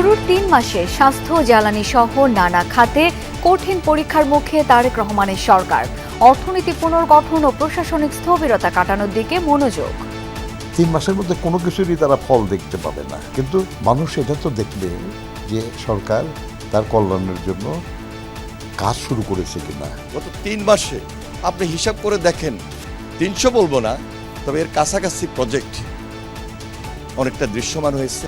শুরুর ৩ মাসে স্বাস্থ্য, জ্বালানি সহ নানা খাতে কঠিন পরীক্ষার মুখে তারেক রহমানের সরকার। অর্থনীতি পুনর্গঠন ও প্রশাসনিক স্থবিরতা কাটানোর দিকে মনোযোগ। ৩ মাসের মধ্যে কোনো কিছুরই তারা ফল দেখতে পাবে না, কিন্তু মানুষ এটা তো দেখবে যে সরকার তার কল্যাণের জন্য কাজ শুরু করেছে কিনা। গত ৩ মাসে আপনি হিসাব করে দেখেন, ৩০০ বলবো না, তবে এর কাছাকাছি প্রজেক্ট অনেকটা দৃশ্যমান হয়েছে।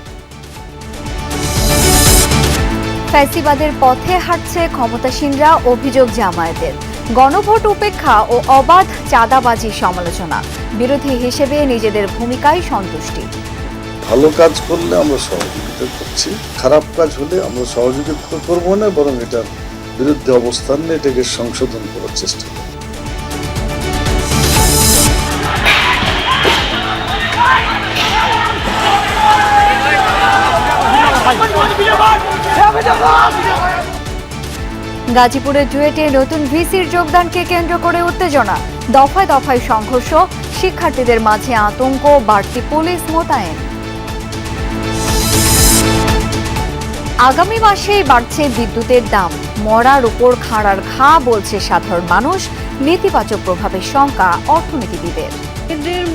ফ্যাসিবাদের পথে হাঁটছে ক্ষমতাসীনরা, অভিযোগ জামায়াতের। গণভোট উপেক্ষা ও অবাধ চাঁদাবাজি সমালোচনা। বিরোধী হিসেবে নিজেদের ভূমিকায় সন্তুষ্টি। ভালো কাজ করলে আমরা সহযোগিতা করছি, খারাপ কাজ হলে আমরা সহযোগিতা করবো না, বরং এটার বিরুদ্ধে অবস্থান নিয়ে এটাকে সংশোধন করার চেষ্টা করব। গাজীপুরের জুয়েটে নতুন ভিসির যোগদানকে কেন্দ্র করে উত্তেজনা। দফায় দফায় সংঘর্ষ, শিক্ষার্থীদের মাঝে আতঙ্ক, বাড়তি পুলিশ মোতায়েন। আগামী মাসেই বাড়ছে বিদ্যুতের দাম। মরার উপর খাড়ার ঘা বলছে সাধারণ মানুষ। নেতিবাচক প্রভাবের শঙ্কা অর্থনীতিবিদের।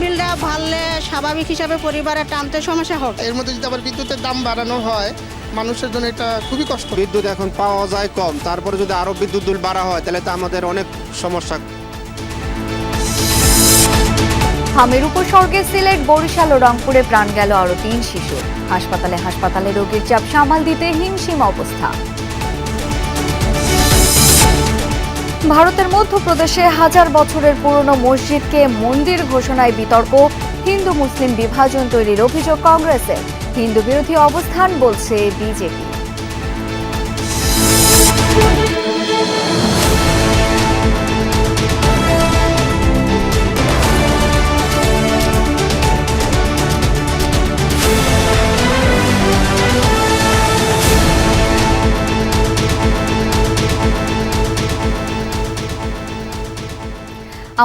বিলটা বাড়লে স্বাভাবিক হিসাবে পরিবারের টানতে সমস্যা হবে। এর মধ্যে যদি আবার বিদ্যুতের দাম বাড়ানো হয়, মানুষের জন্য এটা খুবই কষ্ট। বিদ্যুৎ এখন পাওয়া যায় কম, তারপরে যদি আরো বিদ্যুৎ বিল বাড়া হয় তাহলে তো আমাদের অনেক সমস্যা। হামের উপসর্গে সিলেট, বরিশাল ও রংপুরে প্রাণ গেল আরো ৩ শিশুর। হাসপাতালে রোগীর চাপ সামাল দিতে হিমশিম অবস্থা। ভারতের মধ্যপ্রদেশে 1000 বছরের পুরনো মসজিদকে মন্দির ঘোষণায় বিতর্ক। হিন্দু মুসলিম বিভাজন তৈরির অভিযোগ কংগ্রেসের। হিন্দু বিরোধী অবস্থান বলছে বিজেপি।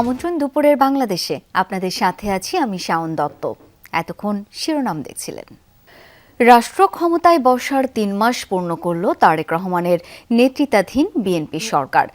আমন্ত্রণ দুপুরের বাংলাদেশে। আপনাদের সাথে আছি আমি শাওন দত্ত। এতক্ষণ শিরোনাম দেখছিলেন। রাষ্ট্র ক্ষমতায় বসার ৩ মাস পূর্ণ করল তারেক রহমানের নেতৃত্বাধীন বিএনপি সরকার।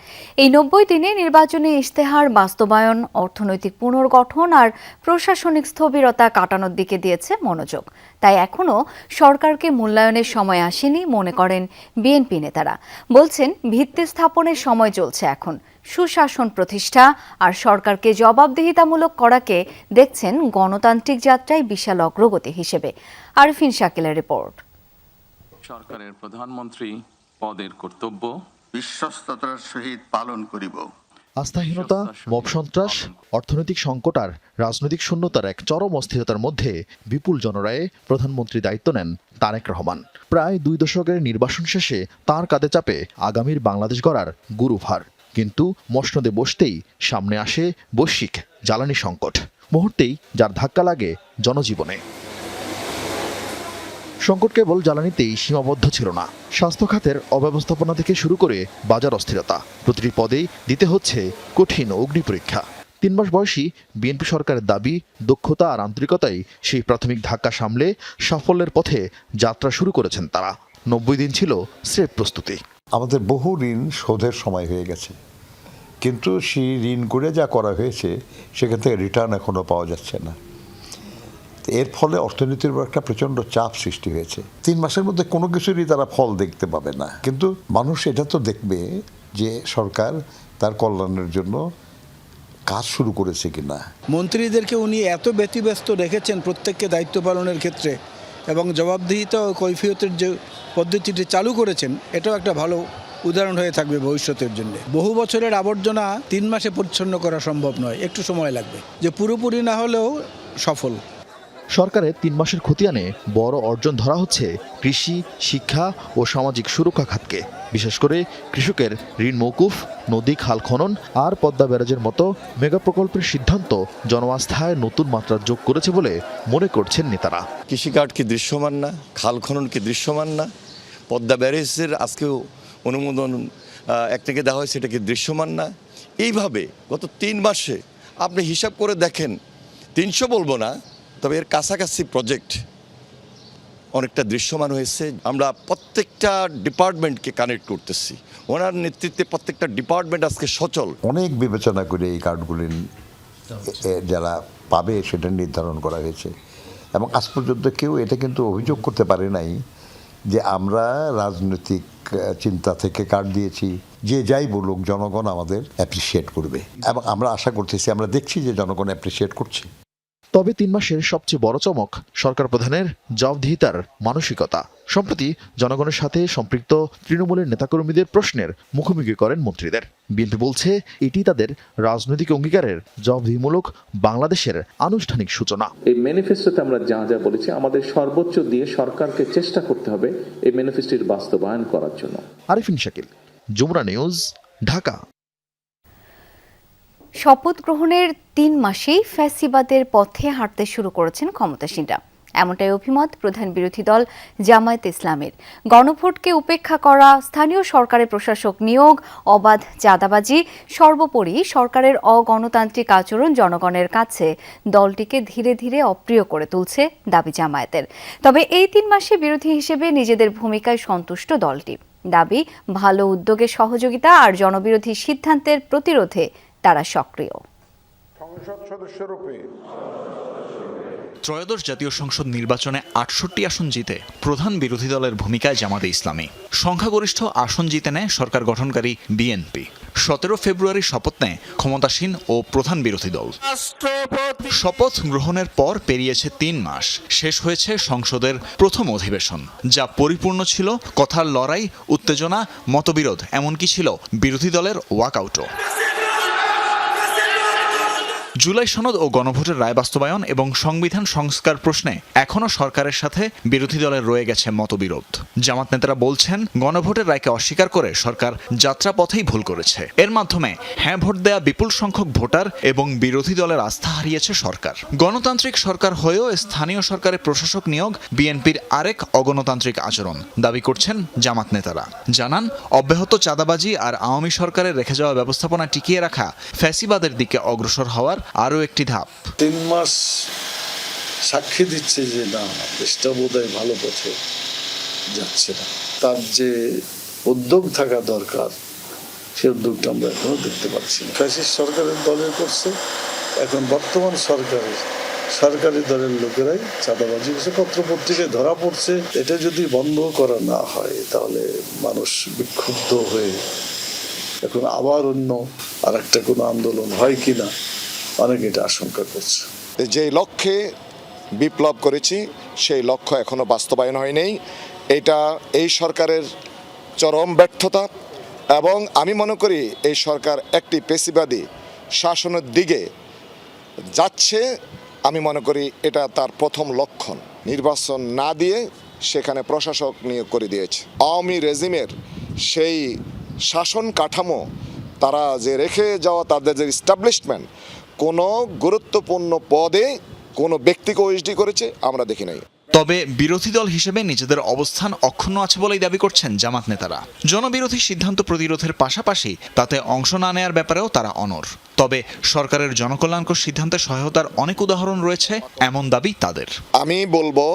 এই 90 দিনে নির্বাচনী ইশতেহার বাস্তবায়ন, অর্থনৈতিক পুনর্গঠন আর প্রশাসনিক স্থবিরতা কাটানোর দিকে দিয়েছে মনোযোগ। তাই এখনও সরকারকে মূল্যায়নের সময় আসেনি মনে করেন বিএনপি নেতারা। বলছেন ভিত্তি স্থাপনের সময় চলছে এখন। সুশাসন প্রতিষ্ঠা আর সরকারকে জবাবদিহিতামূলক করাকে দেখছেন গণতান্ত্রিক যাত্রায় বিশাল অগ্রগতি হিসেবে। আরিফিন শাকিলের রিপোর্ট। সরকারের প্রধানমন্ত্রী পদের কর্তব্য বিশ্বস্ততার সহিত পালন করিব। আস্থাহীনতা, মব সন্ত্রাস, অর্থনৈতিক সংকট আর রাজনৈতিক শূন্যতার এক চরম অস্থিরতার মধ্যে বিপুল জনরায়ে প্রধানমন্ত্রী দায়িত্ব নেন তারেক রহমান। প্রায় 2 দশকের নির্বাসন শেষে তার কাঁধে চাপে আগামীর বাংলাদেশ গড়ার গুরুভার। কিন্তু মসনদে বসতেই সামনে আসে বৈশ্বিক জ্বালানি সংকট। মুহূর্তেই যার ধাক্কা লাগে জনজীবনে। সংকট কেবল জ্বালানিতেই সীমাবদ্ধ ছিল না। স্বাস্থ্য খাতের অব্যবস্থাপনা থেকে শুরু করে বাজার অস্থিরতা, প্রতিটি পদেই দিতে হচ্ছে কঠিন অগ্নি পরীক্ষা। 3 মাস বয়সী বিএনপি সরকারের দাবি, দক্ষতা আর আন্তরিকতাই সেই প্রাথমিক ধাক্কা সামলে সাফল্যের পথে যাত্রা শুরু করেছেন তারা। 90 দিন ছিল স্রেফ প্রস্তুতি। আমাদের বহু ঋণ শোধের সময় হয়ে গেছে, কিন্তু সেই ঋণ করে যা করা হয়েছে সেখান থেকে রিটার্ন এখনও পাওয়া যাচ্ছে না। এর ফলে অর্থনীতির উপর একটা প্রচণ্ড চাপ সৃষ্টি হয়েছে। 3 মাসের মধ্যে কোনো কিছুরই তারা ফল দেখতে পাবে না, কিন্তু মানুষ এটা তো দেখবে যে সরকার তার কল্যাণের জন্য কাজ শুরু করেছে কিনা। মন্ত্রীদেরকে উনি এত ব্যতিব্যস্ত রেখেছেন প্রত্যেককে দায়িত্ব পালনের ক্ষেত্রে, এবং জবাবদিহিতা ও কৈফিয়তের যে পদ্ধতিটি চালু করেছেন, এটাও একটা ভালো উদাহরণ হয়ে থাকবে ভবিষ্যতের জন্য। বহু বছরের আবর্জনা 3 মাসে পরিচ্ছন্ন করা সম্ভব নয়, একটু সময় লাগবে, যে পুরোপুরি না হলেও সফল। সরকারের 3 মাসের খতিয়ানে বড় অর্জন ধরা হচ্ছে কৃষি, শিক্ষা ও সামাজিক সুরক্ষা খাতকে। বিশেষ করে কৃষকের ঋণ মওকুফ, নদী খাল খনন আর পদ্মা ব্যারাজের মতো মেগা প্রকল্পের সিদ্ধান্ত জনআস্থায় নতুন মাত্রা যোগ করেছে বলে মনে করছেন নেতারা। কৃষিকার্ড কি দৃশ্যমান না, খাল খনন কি দৃশ্যমান না, পদ্মা ব্যারেজের আজকেও অনুমোদন একটাকে দেওয়া হয়েছে, এটা কি দৃশ্যমান না। এইভাবে গত 3 মাসে আপনি হিসাব করে দেখেন, 300 বলবো না, তবে এর কাছাকাছি প্রজেক্ট অনেকটা দৃশ্যমান হয়েছে। আমরা প্রত্যেকটা ডিপার্টমেন্টকে কানেক্ট করতেছি, ওনার নেতৃত্বে প্রত্যেকটা ডিপার্টমেন্ট আজকে সচল। অনেক বিবেচনা করে এই কার্ডগুলি যারা পাবে সেটা নির্ধারণ করা হয়েছে এবং আজ পর্যন্ত কেউ এটা কিন্তু অভিযোগ করতে পারে নাই যে আমরা রাজনৈতিক চিন্তা থেকে কার্ড দিয়েছি। যে যাই বলুক জনগণ আমাদের অ্যাপ্রিসিয়েট করবে এবং আমরা আশা করতেছি, আমরা দেখছি যে জনগণ অ্যাপ্রিসিয়েট করছে। তবে 3 মাসের সবচেয়ে বড় চমক সরকার প্রধানের জবাবদিহিতার মানসিকতা। সম্প্রতি জনগণের সাথে সম্পৃক্ত তৃণমূলের নেতাকর্মীদের প্রশ্নের মুখোমুখি করেন মন্ত্রীদের। বিএনপি বলছে এটি তাদের রাজনৈতিক অঙ্গীকারের জবাবদিহিমূলক বাংলাদেশের আনুষ্ঠানিক সূচনা। এই ম্যানিফেস্টোতে আমরা যা যা বলেছি আমাদের সর্বোচ্চ দিয়ে সরকারকে চেষ্টা করতে হবে এই ম্যানিফেস্টোর বাস্তবায়ন করার জন্য। আরিফিন শাকিল, যমুনা নিউজ, ঢাকা। শপথ গ্রহণের 3 মাসেই ফ্যাসিবাদের পথে হাঁটতে শুরু করেছেন ক্ষমতাসীনরা, এমনটাই অভিমত প্রধান বিরোধী দল জামায়াতে ইসলামের। গণভোটকে উপেক্ষা করা, স্থানীয় সরকারের প্রশাসক নিয়োগ, অবাধ চাঁদাবাজি, সর্বোপরি সরকারের অগণতান্ত্রিক আচরণ জনগণের কাছে দলটিকে ধীরে ধীরে অপ্রিয় করে তুলছে দাবি জামায়াতের। তবে এই 3 মাসে বিরোধী হিসেবে নিজেদের ভূমিকায় সন্তুষ্ট দলটি। দাবি, ভালো উদ্যোগে সহযোগিতা আর জনবিরোধী সিদ্ধান্তের প্রতিরোধে তারা সক্রিয়। সংসদ সদস্যরূপে ত্রয়োদশ জাতীয় সংসদ নির্বাচনে 68 আসন জিতে প্রধান বিরোধী দলের ভূমিকায় জামাতে ইসলামী। সংখ্যাগরিষ্ঠ আসন জিতে নেয় সরকার গঠনকারী বিএনপি। 17 ফেব্রুয়ারি শপথ নেয় ক্ষমতাসীন ও প্রধান বিরোধী দল। শপথ গ্রহণের পর পেরিয়েছে 3 মাস, শেষ হয়েছে সংসদের প্রথম অধিবেশন, যা পরিপূর্ণ ছিল কথার লড়াই, উত্তেজনা, মতবিরোধ, এমনকি ছিল বিরোধী দলের ওয়াকআউটও। জুলাই সনদ ও গণভোটের রায় বাস্তবায়ন এবং সংবিধান সংস্কার প্রশ্নে এখনও সরকারের সাথে বিরোধী দলের রয়ে গেছে মতবিরোধ। জামাত নেতারা বলছেন, গণভোটের রায়কে অস্বীকার করে সরকার যাত্রাপথেই ভুল করেছে। এর মাধ্যমে হ্যাঁ ভোট দেয়া বিপুল সংখ্যক ভোটার এবং বিরোধী দলের আস্থা হারিয়েছে সরকার। গণতান্ত্রিক সরকার হয়েও স্থানীয় সরকারের প্রশাসক নিয়োগ বিএনপির আরেক অগণতান্ত্রিক আচরণ দাবি করছেন জামাত নেতারা। জানান, অব্যাহত চাঁদাবাজি আর আওয়ামী সরকারের রেখে যাওয়া ব্যবস্থাপনা টিকিয়ে রাখা ফ্যাসিবাদের দিকে অগ্রসর হওয়ার আরও একটি ধাপ। 3 মাস সাক্ষী দিচ্ছে যে না, দেশটা বোধহয় ভালো পথে যাচ্ছে না। তার যে উদ্যোগ থাকা দরকার সে উদ্যোগটা আমরা এখনো দেখতে পাচ্ছি না। ফ্যাসিস্ট সরকারের দলের করছে, এখন বর্তমান সরকারি দলের লোকেরাই চাঁদাবাজি করছে, পত্রপত্রিকায় ধরা পড়ছে। এটা যদি বন্ধ করা না হয় তাহলে মানুষ বিক্ষুব্ধ হয়ে এখন আবার অন্য আর একটা কোনো আন্দোলন হয় কিনা অনেকে এটা আশঙ্কা করছে। যে লক্ষ্যে বিপ্লব করেছি সেই লক্ষ্য এখনো বাস্তবায়ন হয়নি। এটা এই সরকারের চরম ব্যর্থতা এবং আমি মনে করি এই সরকার একটি পেশিবাদী শাসনের দিকে যাচ্ছে। আমি মনে করি এটা তার প্রথম লক্ষণ। নির্বাচন না দিয়ে সেখানে প্রশাসক নিয়োগ করে দিয়েছে। আওয়ামী রেজিমের সেই শাসন কাঠামো তারা যে রেখে যাওয়া তাদের যে এস্টাবলিশমেন্ট, কোনো গুরুত্বপূর্ণ পদে কোনো ব্যক্তিকে ওএসডি করেছে আমরা দেখি নাই। তবে বিরোধী দল হিসেবে নিজেদের অবস্থান অক্ষুণ্ণ আছে বলেই দাবি করছেন জামাত নেতারা। জনবিরোধী সিদ্ধান্ত প্রতিরোধের পাশাপাশি তাতে অংশ না নেয়ার ব্যাপারেও তারা অনড়। তবে সরকারের জনকল্যাণকর সিদ্ধান্তে সহায়তার অনেক উদাহরণ রয়েছে, এমন দাবি তাদের। আমি বলবো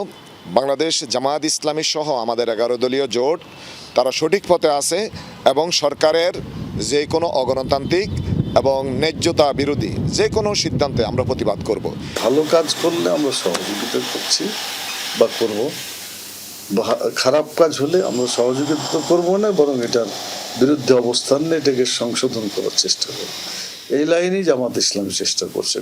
বাংলাদেশ জামায়াত ইসলামী সহ আমাদের 11 দলীয় জোট তারা সঠিক পথে আছে এবং সরকারের যে কোনো অগণতান্ত্রিক এবং ন্যায্যতা বিরোধী যে কোনো সিদ্ধান্তে আমরা প্রতিবাদ করব। ভালো কাজ করলে আমরা সহযোগিতা করছি বা করব, খারাপ কাজ হলে আমরা সহযোগিতা করব না, বরং এটার বিরুদ্ধে অবস্থান নিয়ে এটাকে সংশোধন করার চেষ্টা করব। এই লাইনেই জামাত ইসলামী চেষ্টা করছে।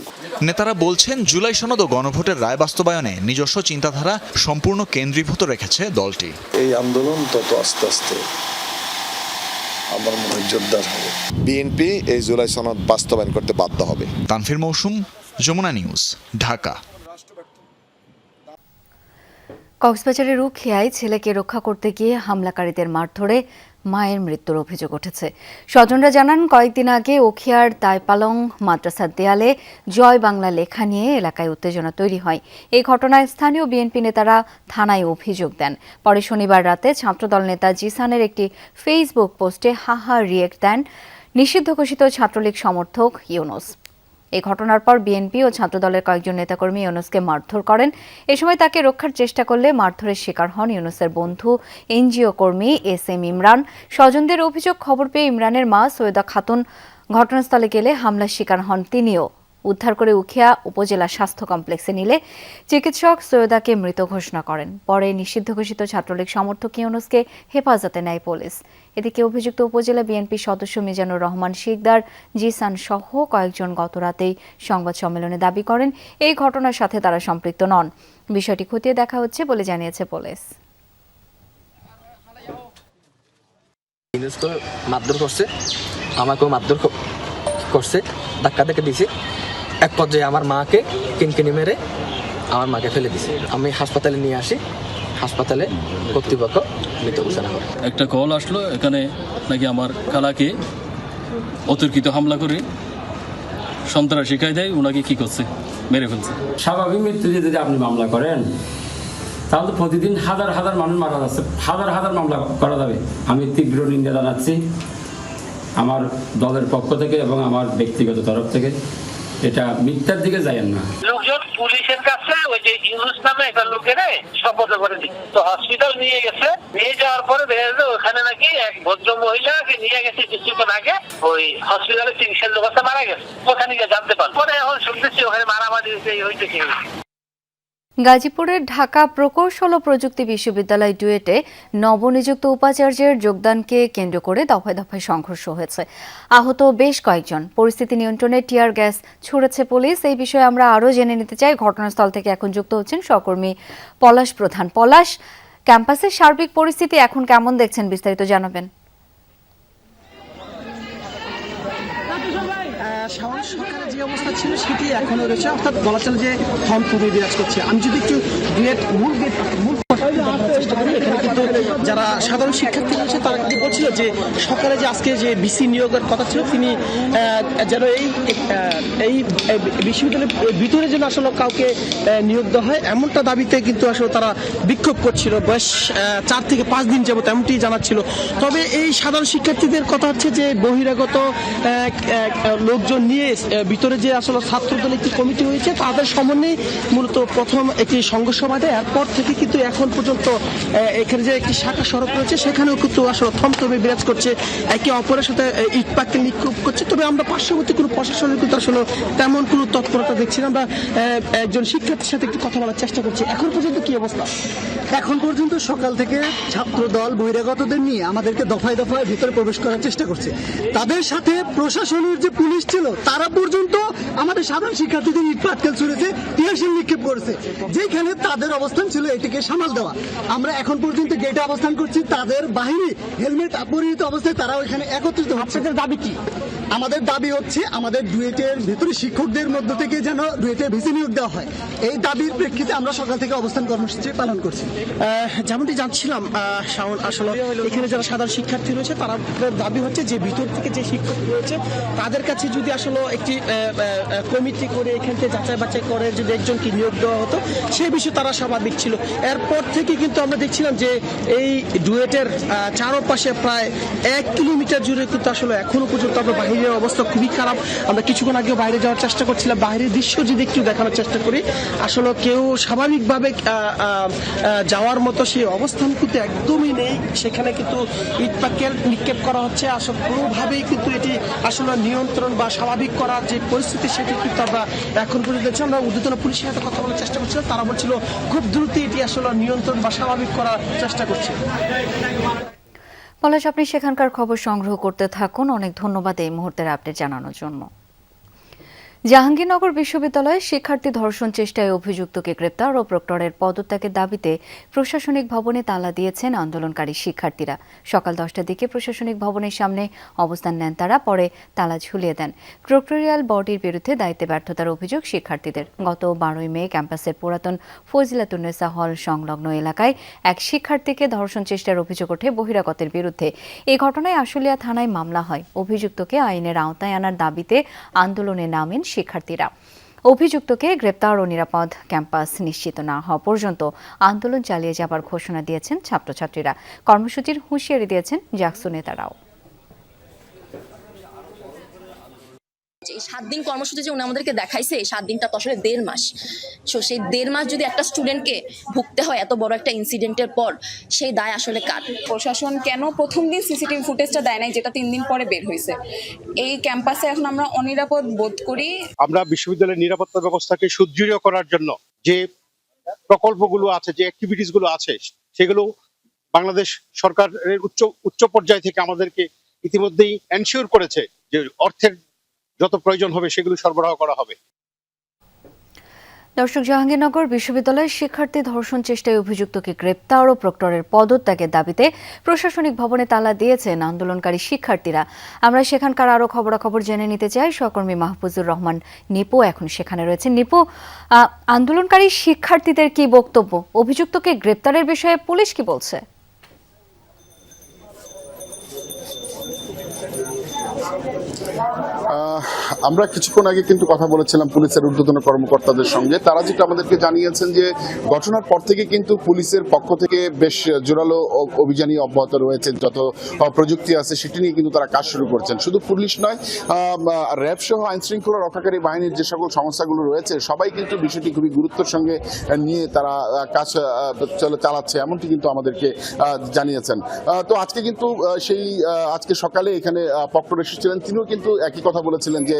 নেতারা বলছেন, জুলাই সনদ ও গণভোটের রায় বাস্তবায়নে নিজস্ব চিন্তাধারা সম্পূর্ণ কেন্দ্রীভূত রেখেছে দলটি। এই আন্দোলন তত আস্তে আস্তে আমার মনে হয় জোরদার হবে। বিএনপি এই জুলাই সনদ বাস্তবায়ন করতে বাধ্য হবে। তানফির মৌসুম, যমুনা নিউজ, ঢাকা। কক্সবাজারের রুখিয়ায় ছেলেকে রক্ষা করতে গিয়ে হামলাকারীদের মারধরে মায়ের মৃত্যুর অভিযোগ উঠেছে। স্বজনরা জানান, কয়েকদিন আগে উখিয়ার তাইপালং মাদ্রাসার দেয়ালে জয় বাংলা লেখা নিয়ে এলাকায় উত্তেজনা তৈরি হয়। এই ঘটনায় স্থানীয় বিএনপি নেতারা থানায় অভিযোগ দেন। পরে শনিবার রাতে ছাত্রদল নেতা জিসানের একটি ফেসবুক পোস্টে হাহা রিয়েক্ট দেন নিষিদ্ধ ঘোষিত ছাত্রলীগ সমর্থক ইউনুস। এই ঘটনার পর বিএনপি ও ছাত্রদলের কয়েকজন নেতাকর্মী ইউনূসকে মারধর করেন। এ সময় তাকে রক্ষার চেষ্টা করলে মারধরের শিকার হন ইউনূসের বন্ধু এনজিও কর্মী SM ইমরান। স্বজনদের অভিযোগ, খবর পেয়ে ইমরানের মা সৈয়দা খাতুন ঘটনাস্থলে গেলে হামলার শিকার হন তিনিও। উদ্ধার করে উখিয়া উপজেলা স্বাস্থ্য কমপ্লেক্সে নিলে চিকিৎসক সৈয়দাকে মৃত ঘোষণা করেন। পরে নিষিদ্ধ ঘোষিত ছাত্রলীগ সমর্থক ইউনূসকে হেফাজতে নেয় পুলিশ। এদিকে অভিযুক্ত উপজেলা বিএনপি সদস্য মিজানুর রহমান শিকদার, জিসান সহ কয়েকজন গতরাতেই সংবাদ সম্মেলনে দাবি করেন এই ঘটনার সাথে তারা সম্পৃক্ত নন। বিষয়টি খতিয়ে দেখা হচ্ছে বলে জানিয়েছে পুলিশ। ইউনূসকে মারধর করছে, আমাকেও মারধর করছে, ধাক্কা দেখে দিয়েছে। এক পর্যায়ে আমার মাকে কিনকিনি মেরে আমার মাকে ফেলে দিছে। আমি হাসপাতালে নিয়ে আসি, হাসপাতালে কর্তৃপক্ষ মৃত ঘোষণা করে। একটা কল আসলো এখানে নাকি আমার খালাকে অতর্কিত হামলা করে সন্ত্রাস শিখাই দেয়, ওনাকে কি করছে, মেরে ফেলছে। স্বাভাবিক মৃত্যু দিয়ে যদি আপনি মামলা করেন তাহলে তো প্রতিদিন হাজার হাজার মানুষ মারা যাচ্ছে, হাজার হাজার মামলা করা যাবে। আমি তীব্র নিন্দা জানাচ্ছি আমার দলের পক্ষ থেকে এবং আমার ব্যক্তিগত তরফ থেকে। এটা মিথ্যার দিকে যায়েন না। লোকজন পুলিশের কাছে ওই যে ইউনূস নামে একটা লোকের শপথ করে দিচ্ছে, তো হসপিটাল নিয়ে গেছে। নিয়ে যাওয়ার পরে দেখা যাচ্ছে ওখানে নাকি এক ভদ্র মহিলাকে নিয়ে গেছে কিছুক্ষণ আগে, ওই হসপিটালে চিকিৎসার লোক মারা গেছে। ওখানে গিয়ে জানতে পারল, পরে এখন শুনতেছি ওখানে মারামারি হইতেছে। গাজীপুরের ঢাকা প্রকৌশল ও প্রযুক্তি বিশ্ববিদ্যালয় ডুয়েটে নবনিযুক্ত উপাচার্যের যোগদানকে কেন্দ্র করে দফায় দফায় সংঘর্ষ হয়েছে। আহত বেশ কয়েকজন। পরিস্থিতি নিয়ন্ত্রণে টিয়ার গ্যাস ছুড়েছে পুলিশ। এই বিষয়ে আমরা আরও জেনে নিতে চাই। ঘটনাস্থল থেকে এখন যুক্ত হচ্ছেন সহকর্মী পলাশ প্রধান। পলাশ, ক্যাম্পাসের সার্বিক পরিস্থিতি এখন কেমন দেখছেন, বিস্তারিত জানাবেন। সরকারের যে অবস্থা ছিল সেটি এখনো রয়েছে, অর্থাৎ বলা চলে যে থমথমে বিরাজ করছে। আমি যদি একটু মূল চেষ্টা করি, এখানে কিন্তু যারা সাধারণ শিক্ষার্থী রয়েছে তারা কিন্তু বলছিল যে সরকারে যে আজকে যে ভিসি নিয়োগের কথা ছিল, তিনি যেন এই বিশ্ববিদ্যালয়ের ভিতরে যেন আসলে কাউকে নিয়োগ দেওয়া হয়, এমনটা দাবিতে কিন্তু আসলে তারা বিক্ষোভ করছিল বেশ 4 থেকে 5 দিন যাবত, এমনটি জানাচ্ছিল। তবে এই সাধারণ শিক্ষার্থীদের কথা হচ্ছে যে বহিরাগত লোকজন নিয়ে ভিতরে যে আসলে ছাত্রদল একটি কমিটি হয়েছে, তাদের সমন্বয়ে মূলত প্রথম একটি সংঘর্ষ বাধে। এরপর থেকে কিন্তু এখন পর্যন্ত এখানে যে একটি শাখা সড়ক রয়েছে সেখানেও কিন্তু আসলে থমথমে বিরাজ করছে, একে অপরের সাথে ইট পাটকেল নিক্ষেপ করছে। তবে আমরা পার্শ্ববর্তী কোনো প্রশাসনের কিন্তু আসলে তেমন কোনো তৎপরতা দেখছি না। আমরা একজন শিক্ষার্থীর সাথে একটু কথা বলার চেষ্টা করছি। এখন পর্যন্ত কি অবস্থা? এখন পর্যন্ত সকাল থেকে ছাত্র দল বহিরাগতদের নিয়ে আমাদেরকে দফায় দফায় ভিতরে প্রবেশ করার চেষ্টা করছে। তাদের সাথে প্রশাসনের যে পুলিশ ছিল তারা পর্যন্ত আমাদের সাধারণ শিক্ষার্থীদের ইট পাটকেল ছুঁড়েছে, টিয়ারশেল নিক্ষেপ করেছে। যেখানে তাদের অবস্থান ছিল এটিকে সামাল দেওয়া। আমরা এখন পর্যন্ত গেটে অবস্থান করছি, তাদের বাহিনী হেলমেট পরিহিত অবস্থায় তারা ওইখানে একত্রিত হচ্ছে। দাবি কি? আমাদের দাবি হচ্ছে আমাদের ডুয়েটের ভিতরে শিক্ষকদের মধ্য থেকে যেন ডুয়েটের ভিসি নিয়োগ দেওয়া হয়। এই দাবির প্রেক্ষিতে আমরা সকাল থেকে অবস্থান কর্মসূচি পালন করছি। যেমনটি জানছিলাম শাওন, আসলে এখানে যারা সাধারণ শিক্ষার্থী রয়েছে তারা দাবি হচ্ছে যে ভিতর থেকে যে শিক্ষক রয়েছে তাদের কাছে যদি আসলে একটি কমিটি করে এখান থেকে যাচাই বাছাই করে যদি একজনকে নিয়োগ দেওয়া হতো, সেই বিষয়ে তারা স্বাভাবিক ছিল। এরপর থেকে কিন্তু আমরা দেখছিলাম যে এই ডুয়েটের চারপাশে প্রায় 1 কিলোমিটার জুড়ে কিন্তু আসলে এখনো পর্যন্ত আমরা বাহিরের অবস্থা খুবই খারাপ। আমরা কিছুক্ষণ আগে বাইরে যাওয়ার চেষ্টা করছিলাম, বাইরের দৃশ্য যদি একটু দেখানোর চেষ্টা করি, আসলে কেউ স্বাভাবিকভাবে যাওয়ার মতো সেই অবস্থান কিন্তু একদমই নেই। সেখানে কিন্তু ইট পাটকেল নিক্ষেপ করা হচ্ছে। আসলে কোনোভাবেই কিন্তু এটি আসলে নিয়ন্ত্রণ বা স্বাভাবিক করার যে পরিস্থিতি সেটি কিন্তু আমরা এখন পর্যন্ত দেখছি। আমরা ঊর্ধ্বতন পুলিশের সাথে কথা বলার চেষ্টা করছিলাম, তারা বলছিল খুব দ্রুত এটি আসলে নিয়ন্ত্রণ বা স্বাভাবিক করার চেষ্টা করছে। পলাশ, আপনি সেখানকার খবর সংগ্রহ করতে থাকুন। অনেক ধন্যবাদ এই মুহূর্তের আপডেট জানানোর জন্য। জাহাঙ্গীরনগর বিশ্ববিদ্যালয়ে শিক্ষার্থী ধর্ষণ চেষ্টায় অভিযুক্তকে গ্রেপ্তার ও প্রক্টরের পদত্যাগের দাবিতে প্রশাসনিক ভবনে তালা দিয়েছেন আন্দোলনকারী শিক্ষার্থীরা। সকাল 10টার দিকে প্রশাসনিক ভবনের সামনে অবস্থান নেন তারা, পরে তালা ঝুলিয়ে দেন। প্রক্টোরিয়াল বডির বিরুদ্ধে দায়িত্বে ব্যর্থতার অভিযোগ শিক্ষার্থীদের। গত 12ই মে ক্যাম্পাসের পুরাতন ফজিলাতুন্নেসা হল সংলগ্ন এলাকায় এক শিক্ষার্থীকে ধর্ষণ চেষ্টার অভিযোগ ওঠে বহিরাগতের বিরুদ্ধে। এই ঘটনায় আশুলিয়া থানায় মামলা হয়। অভিযুক্তকে আইনের আওতায় আনার দাবিতে আন্দোলনে নামেন শিক্ষার্থীরা। অভিযুক্তকে গ্রেপ্তার ও নিরাপদ ক্যাম্পাস নিশ্চিত না হওয়া পর্যন্ত আন্দোলন চালিয়ে যাবার ঘোষণা দিয়েছেন ছাত্রছাত্রীরা। কর্মসূচির হুঁশিয়ারি দিয়েছেন জাকসু নেতারাও। এই 7 দিন কর্মসূচি যে উনি আমাদেরকে দেখাইছে, এই 7 দিনটা তো আসলে 1.5 মাস। সো সেই 1.5 মাস যদি একটা স্টুডেন্টকে ভুগতে হয় এত বড় একটা ইনসিডেন্টের পর, সেই দায় আসলে কার? প্রশাসন কেন প্রথম দিন সিসিটিভি ফুটেজটা দেয় নাই, যেটা 3 দিন পরে বের হয়েছে? এই ক্যাম্পাসে এখন আমরা অনিরাপদ বোধ করি। আমরা বিশ্ববিদ্যালয়ের নিরাপত্তা ব্যবস্থাকে সুদৃঢ় করার জন্য যে প্রকল্পগুলো আছে, যে অ্যাক্টিভিটিস গুলো আছে, সেগুলো বাংলাদেশ সরকারের উচ্চ পর্যায় থেকে আমাদেরকে ইতিমধ্যেই এনশিওর করেছে যে অর্থের যত প্রয়োজন হবে সেগুলো সরবরাহ করা হবে। দর্শক, জাহাঙ্গীরনগর বিশ্ববিদ্যালয়ের শিক্ষার্থী ধর্ষণ চেষ্টায় অভিযুক্তকে গ্রেপ্তার ও প্রক্টরের পদত্যাগের দাবিতে প্রশাসনিক ভবনে তালা দিয়েছেন আন্দোলনকারী শিক্ষার্থীরা। আমরা সেখানকার আরো খবরাখবর জেনে নিতে চাই। সহকর্মী মাহফুজুর রহমান নিপু এখন সেখানে রয়েছেন। নিপু, আন্দোলনকারী শিক্ষার্থীদের কি বক্তব্য? অভিযুক্তকে গ্রেপ্তারের বিষয়ে পুলিশ কি বলছে? আমরা কিছুক্ষণ আগে কিন্তু কথা বলেছিলাম পুলিশের ঊর্ধ্বতন কর্মকর্তাদের সঙ্গে। তারা যেটা আমাদেরকে জানিয়েছেন যে ঘটনার পর থেকে কিন্তু পুলিশের পক্ষ থেকে বেশ জোরালো অভিযানই অব্যাহত রয়েছে, যত প্রযুক্তি আছে সেটি নিয়ে কিন্তু তারা কাজ শুরু করছেন। শুধু পুলিশ নয়, র্যাব সহ আইন শৃঙ্খলা রক্ষাকারী বাহিনীর যে সকল সংস্থাগুলো রয়েছে সবাই কিন্তু বিষয়টি খুবই গুরুত্বের সঙ্গে নিয়ে তারা কাজ চালাচ্ছে, এমনটি কিন্তু আমাদেরকে জানিয়েছেন। তো আজকে কিন্তু আজকে সকালে এখানে প্রক্টর এসেছিলেন, তিনিও কিন্তু একই কথা বলেছিলেন যে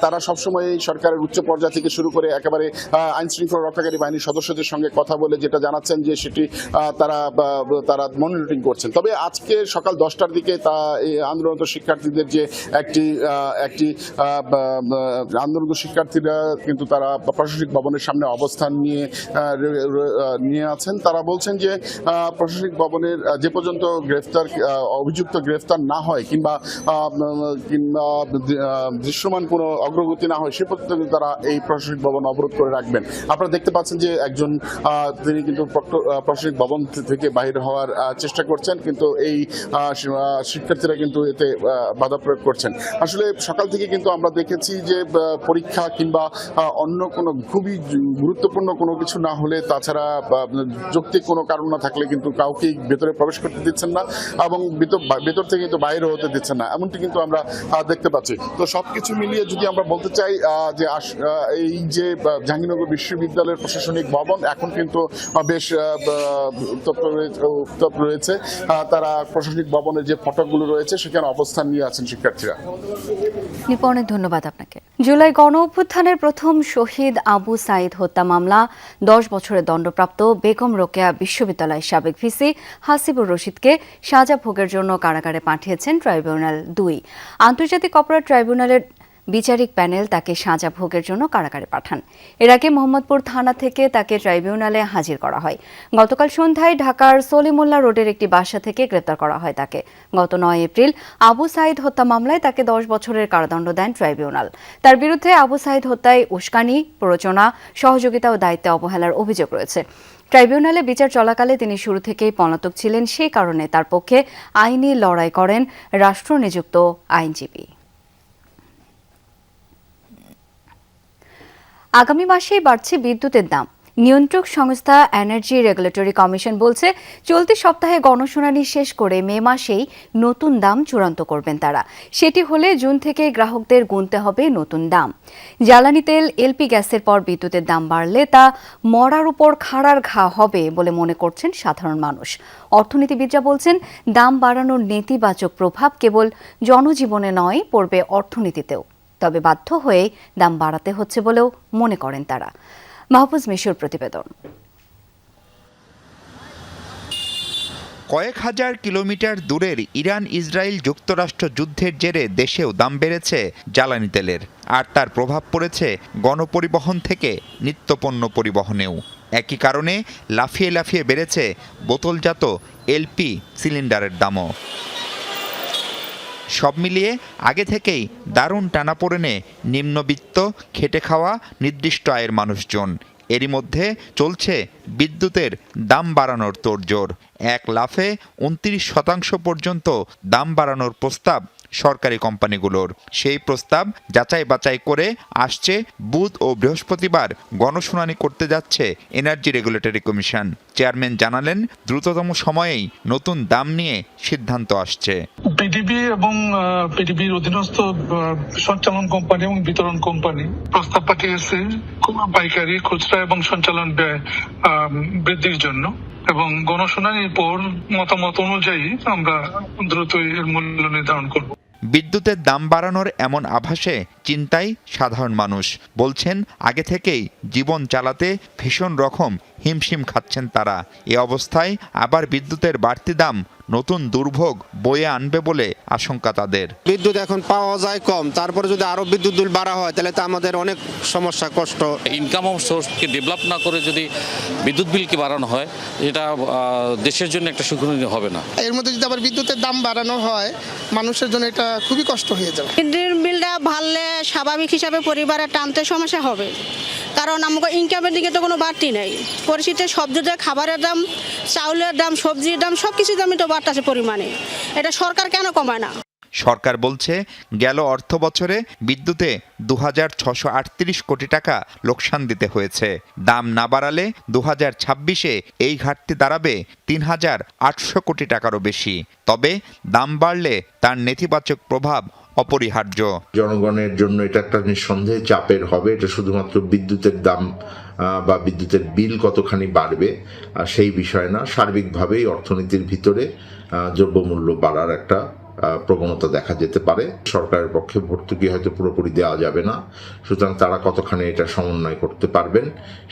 তারা সবসময় সরকারের উচ্চ পর্যায় থেকে শুরু করে একেবারে আইন শৃঙ্খলা রক্ষাকারী বাহিনীর সদস্যদের সঙ্গে কথা বলে যেটা জানাচ্ছেন যে সেটি তারা মনিটরিং করছেন। তবে আজকে সকাল 10টার দিকে আন্দোলনরত শিক্ষার্থীদের যে একটি আন্দোলনরত শিক্ষার্থীরা কিন্তু তারা প্রশাসনিক ভবনের সামনে অবস্থান নিয়ে আছেন। তারা বলছেন যে প্রশাসনিক ভবনের যে পর্যন্ত অভিযুক্ত গ্রেফতার না হয় কিংবা দৃশ্যমান কোনো অগ্রগতি না হয় সে পর্যন্ত তারা এই প্রশাসনিক ভবন অবরোধ করে রাখবেন। আপনারা দেখতে পাচ্ছেন যে একজন তিনি কিন্তু প্রশাসনিক ভবন থেকে বাহির হওয়ার চেষ্টা করছেন, কিন্তু এই শিক্ষার্থীরা কিন্তু এতে বাধা প্রয়োগ করছেন। আসলে সকাল থেকে কিন্তু আমরা দেখেছি যে পরীক্ষা কিংবা অন্য কোনো খুবই গুরুত্বপূর্ণ কোনো কিছু না হলে, তাছাড়া যৌক্তিক কোনো কারণ না থাকলে কিন্তু কাউকেই ভেতরে প্রবেশ করতে দিচ্ছেন না এবং ভেতর থেকে কিন্তু বাইরে হতে দিচ্ছেন না, এমনটি কিন্তু আমরা দেখতে পাচ্ছি। তো সবকিছু মিলিয়ে যদি আমরা বলতে চাই যে এই যে জাহাঙ্গীরনগর বিশ্ববিদ্যালয়ের প্রশাসনিক ভবন এখন কিন্তু বেশ উত্তপ্ত রয়েছে। তারা প্রশাসনিক ভবনের যে ফটকগুলো রয়েছে সেখানে অবস্থান নিয়ে আছেন শিক্ষার্থীরা। নিপু, অনেক ধন্যবাদ আপনাকে। জুলাই গণ অভ্যুত্থানের প্রথম শহীদ আবু সাঈদ হত্যা মামলা 10 বছরের দণ্ডপ্রাপ্ত বেগম রোকেয়া বিশ্ববিদ্যালয়ের সাবেক ভিসি হাসিবুর রশিদকে সাজা ভোগের জন্য কারাগারে পাঠিয়েছেন ট্রাইব্যুনাল 2। আন্তর্জাতিক অপরাধ ট্রাইব্যুনালের বিচারিক প্যানেল তাকে সাজা ভোগের জন্য কারাগারে পাঠান। এর আগে মোহাম্মদপুর থানা থেকে তাকে ট্রাইব্যুনালে হাজির করা হয়। গতকাল সন্ধ্যায় ঢাকার সলিমুল্লাহ রোডের একটি বাসা থেকে গ্রেপ্তার করা হয় তাকে। গত 9 এপ্রিল আবু সাঈদ হত্যা মামলায় তাকে 10 বছরের কারাদণ্ড দেন ট্রাইব্যুনাল। তার বিরুদ্ধে আবু সাঈদ হত্যায় উস্কানি, প্ররোচনা, সহযোগিতা ও দায়িত্বে অবহেলার অভিযোগ রয়েছে। ট্রাইব্যুনালে বিচার চলাকালে তিনি শুরু থেকেই পলাতক ছিলেন, সেই কারণে তার পক্ষে আইনি লড়াই করেন রাষ্ট্রনিযুক্ত আইনজীবী। আগামী মাসেই বাড়ছে বিদ্যুতের দাম। নিয়ন্ত্রক সংস্থা এনার্জি রেগুলেটরি কমিশন বলছে চলতি সপ্তাহে গণশুনানি শেষ করে মে মাসেই নতুন দাম চূড়ান্ত করবেন তারা। সেটি হলে জুন থেকে গ্রাহকদের গুনতে হবে নতুন দাম। জ্বালানি তেল, এলপি গ্যাসের পর বিদ্যুতের দাম বাড়লে তা মরার উপর খাড়ার ঘা হবে বলে মনে করছেন সাধারণ মানুষ। অর্থনীতিবিদরা বলছেন দাম বাড়ানোর নেতিবাচক প্রভাব কেবল জনজীবনে নয়, পড়বে অর্থনীতিতেও। তবে বাধ্য হয়ে দাম বাড়াতে হচ্ছে বলেও মনে করেন তারা। মাহফুজ মিশুর প্রতিবেদন। কয়েক হাজার কিলোমিটার দূরের ইরান ইসরায়েল যুক্তরাষ্ট্র যুদ্ধের জেরে দেশেও দাম বেড়েছে জ্বালানি তেলের, আর তার প্রভাব পড়েছে গণপরিবহন থেকে নিত্যপণ্য পরিবহনেও। একই কারণে লাফিয়ে লাফিয়ে বেড়েছে বোতলজাত এলপি সিলিন্ডারের দামও। সব মিলিয়ে আগে থেকেই দারুণ টানাপোড়েনে নিম্নবিত্ত, খেটে খাওয়া, নির্দিষ্ট আয়ের মানুষজন। এরই মধ্যে চলছে বিদ্যুতের দাম বাড়ানোর তোড়জোড়। এক লাফে 29% পর্যন্ত দাম বাড়ানোর প্রস্তাব সরকারি কোম্পানিগুলোর। সেই প্রস্তাব যাচাই বাছাই করে আসছে বুধ ও বৃহস্পতিবার গণশুনানি করতে যাচ্ছে এনার্জি রেগুলেটরি কমিশন। চেয়ারম্যান জানালেন, দ্রুততম সময়েই নতুন দাম নিয়ে সিদ্ধান্ত আসছে। পিডিবি এবং পিডিবির অধীনস্থ সঞ্চালন কোম্পানি এবং বিতরণ কোম্পানি প্রস্তাব পাঠিয়েছে পাইকারি, খুচরা এবং সঞ্চালন ব্যয় বৃদ্ধির জন্য, এবং গণশুনানির পর মতামত অনুযায়ী আমরা দ্রুতই এর মূল্য নির্ধারণ করব। বিদ্যুতের দাম বাড়ানোর এমন আভাসে চিন্তায় সাধারণ মানুষ। বলছেন, আগে থেকেই জীবন চালাতে ভীষণ রকম হিমশিম খাচ্ছেন তারা। এ অবস্থায় আবার বিদ্যুতের বাড়তি দাম নতুন দুর্ভোগ বয়ে আনবে বলে আশঙ্কা তাদের। বিদ্যুৎ এখন পাওয়া যায় কম, তারপরে যদি আরো বিদ্যুৎ বিল বাড়া হয় তাহলে তো আমাদের অনেক সমস্যা, কষ্ট। ইনকাম সোর্সকে ডেভেলপ না করে যদি বিদ্যুৎ বিলকে বাড়ানো হয়, এটা দেশের জন্য একটা সুখনীয় হবে না। এর মধ্যে যদি আবার বিদ্যুতের দাম বাড়ানো হয়, মানুষের জন্য এটা খুবই কষ্ট হয়ে যাবে। বিদ্যুৎ বিলটা বাড়লে স্বাভাবিক হিসাবে পরিবারে টানতে সমস্যা হবে, কারণ আমাকে ইনকামের দিকে তো কোনো বাড়তি নেই। পরিস্থিতিতে সব জায়গায় খাবারের দাম, চাউলের দাম, সবজির দাম, সব কিছুর দামই তো বাড়তেছে পরিমাণে। এটা সরকার কেন কমায় না? সরকার বলছে, গেল অর্থ বছরে বিদ্যুতে 2638 কোটি টাকা লোকসান দিতে হয়েছে। দাম না বাড়ালে 2026-এ এই ঘাটতি দাঁড়াবে 3800 কোটি টাকারও বেশি। তবে দাম বাড়লে তার নেতিবাচক প্রভাব অপরিহার্য। জনগণের জন্য এটা একটা নিঃসন্দেহে চাপের হবে। এটা শুধুমাত্র বিদ্যুতের দাম বা বিদ্যুতের বিল কতখানি বাড়বে সেই বিষয় না, সার্বিকভাবেই অর্থনীতির ভিতরে দ্রব্যমূল্য বাড়ার একটা প্রবণতা দেখা যেতে পারে। সরকারের পক্ষে ভর্তুকি হয়তো পুরোপুরি দেওয়া যাবে না, সুতরাং তারা কতখানি এটা সমন্বয় করতে পারবেন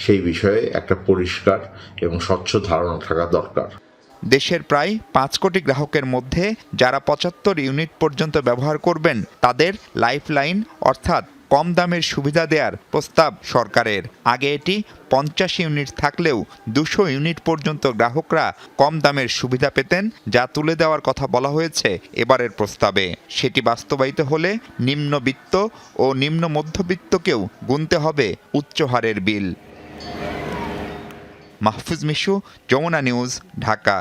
সেই বিষয়ে একটা পরিষ্কার এবং স্বচ্ছ ধারণা থাকা দরকার। দেশের প্রায় 5 কোটি গ্রাহকের মধ্যে যারা 75 ইউনিট পর্যন্ত ব্যবহার করবেন তাদের লাইফলাইন অর্থাৎ কম দামের সুবিধা দেওয়ার প্রস্তাব সরকারের। আগে এটি 50 ইউনিট থাকলেও 200 ইউনিট পর্যন্ত গ্রাহকরা কম দামের সুবিধা পেতেন, যা তুলে দেওয়ার কথা বলা হয়েছে এবারের প্রস্তাবে। সেটি বাস্তবায়িত হলে নিম্নবিত্ত ও নিম্ন মধ্যবিত্তকেও গুনতে হবে উচ্চ হারের বিল। মাহফুজ মিশু, যমুনা নিউজ, ঢাকা।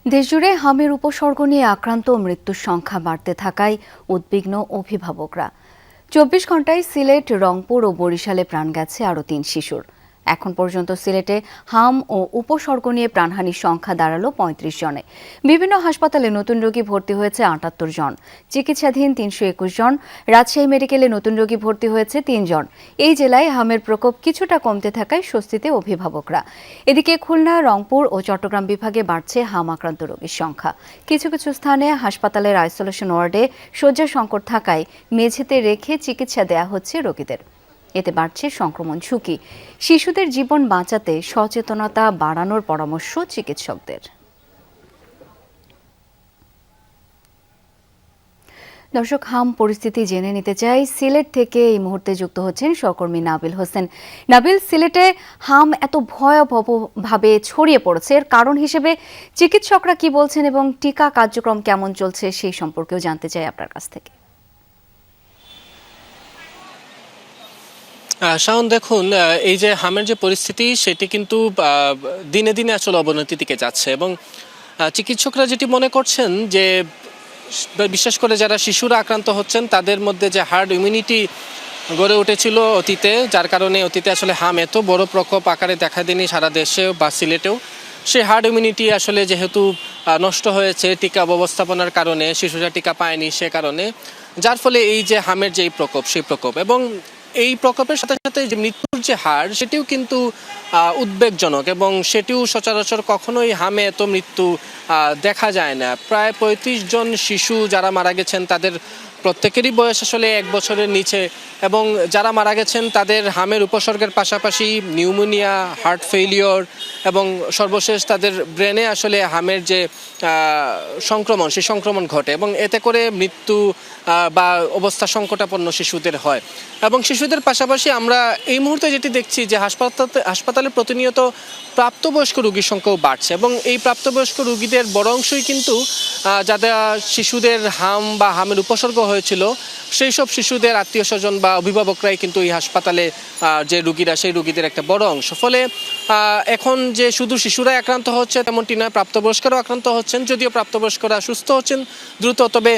দেশজুড়ে হামের উপসর্গ নিয়ে আক্রান্ত ও মৃত্যুর সংখ্যা বাড়তে থাকায় উদ্বিগ্ন অভিভাবকরা। 24 ঘন্টায় সিলেট, রংপুর ও বরিশালে প্রাণ গেছে আরও 3 শিশুর। এখন পর্যন্ত সিলেটে হাম ও উপসর্গ নিয়ে প্রাণহানির সংখ্যা দাঁড়ালো 35 জনে। বিভিন্ন হাসপাতালে নতুন রোগী ভর্তি হয়েছে 78 জন, চিকিৎসাধীন 321 জন। রাজশাহী মেডিকেলে নতুন রোগী ভর্তি হয়েছে 3 জন। এই জেলায় হামের প্রকোপ কিছুটা কমতে থাকায় স্বস্তিতে অভিভাবকরা। এদিকে খুলনা, রংপুর ও চট্টগ্রাম বিভাগে বাড়ছে হাম আক্রান্ত রোগীর সংখ্যা। কিছু কিছু স্থানে হাসপাতালের আইসোলেশন ওয়ার্ডে শয্যা সংকট থাকায় মেঝেতে রেখে চিকিৎসা দেয়া হচ্ছে রোগীদের। এতে বাড়ছে সংক্রমণ ঝুঁকি। শিশুদের জীবন বাঁচাতে সচেতনতা বাড়ানোর পরামর্শ চিকিৎসকদের। দর্শক, হাম পরিস্থিতি জেনে নিতে চাই। সিলেট থেকে এই মুহূর্তে যুক্ত হচ্ছেন সহকর্মী নাবিল হোসেন। নাবিল, সিলেটে হাম এত ভয়াবহভাবে ছড়িয়ে পড়েছে, এর কারণ হিসেবে চিকিৎসকরা কি বলছেন এবং টিকা কার্যক্রম কেমন চলছে সেই সম্পর্কেও জানতে চাই আপনার কাছ থেকে। শাওন, দেখুন, এই যে হামের যে পরিস্থিতি সেটি কিন্তু দিনে দিনে আসলে অবনতির দিকে যাচ্ছে, এবং চিকিৎসকরা যেটি মনে করছেন যে বিশেষ করে যারা শিশুরা আক্রান্ত হচ্ছেন তাদের মধ্যে যে হার্ড ইমিউনিটি গড়ে উঠেছিল অতীতে, যার কারণে অতীতে আসলে হাম এত বড় প্রকোপ আকারে দেখা দেয়নি সারা দেশে বা সিলেটেও। সেই হার্ড ইমিউনিটি আসলে যেহেতু নষ্ট হয়েছে টিকা ব্যবস্থাপনার কারণে, শিশুরা টিকা পায়নি সে কারণে, যার ফলে এই যে হামের যে প্রকোপ সেই প্রকোপ এবং এই প্রকোপের সাথে সাথে যে মৃত্যুর যে হার সেটিও কিন্তু উদ্বেগজনক, এবং সেটিও সচরাচর কখনোই হামে এত মৃত্যু দেখা যায় না। প্রায় 35 জন শিশু যারা মারা গেছেন তাদের প্রত্যেকেরই বয়স আসলে 1 বছরের নিচে, এবং যারা মারা গেছেন তাদের হামের উপসর্গের পাশাপাশি নিউমোনিয়া, হার্ট ফেইলিওর এবং সর্বশেষ তাদের ব্রেনে আসলে হামের যে সংক্রমণ সেই সংক্রমণ ঘটে, এবং এতে করে মৃত্যু বা অবস্থা সংকটাপন্ন শিশুদের হয়। এবং শিশুদের পাশাপাশি আমরা এই মুহূর্তে যেটি দেখছি যে হাসপাতালে প্রতিনিয়ত প্রাপ্তবয়স্ক রোগীর সংখ্যাও বাড়ছে, এবং এই প্রাপ্তবয়স্ক রোগীদের বড় অংশই কিন্তু যাদের শিশুদের হাম বা হামের উপসর্গ হয়েছিল সেই সব শিশুদের আত্মীয় স্বজন বা অভিভাবকরাই কিন্তু এই হাসপাতালে যে রুগীরা, সেই রুগীদের একটা বড় অংশ। ফলে এখন যে শুধু শিশুরাই আক্রান্ত হচ্ছে তেমনটি নয়, প্রাপ্তবয়স্করাও আক্রান্ত হচ্ছেন। যদিও প্রাপ্তবয়স্করা সুস্থ হচ্ছেন দ্রুত, তবে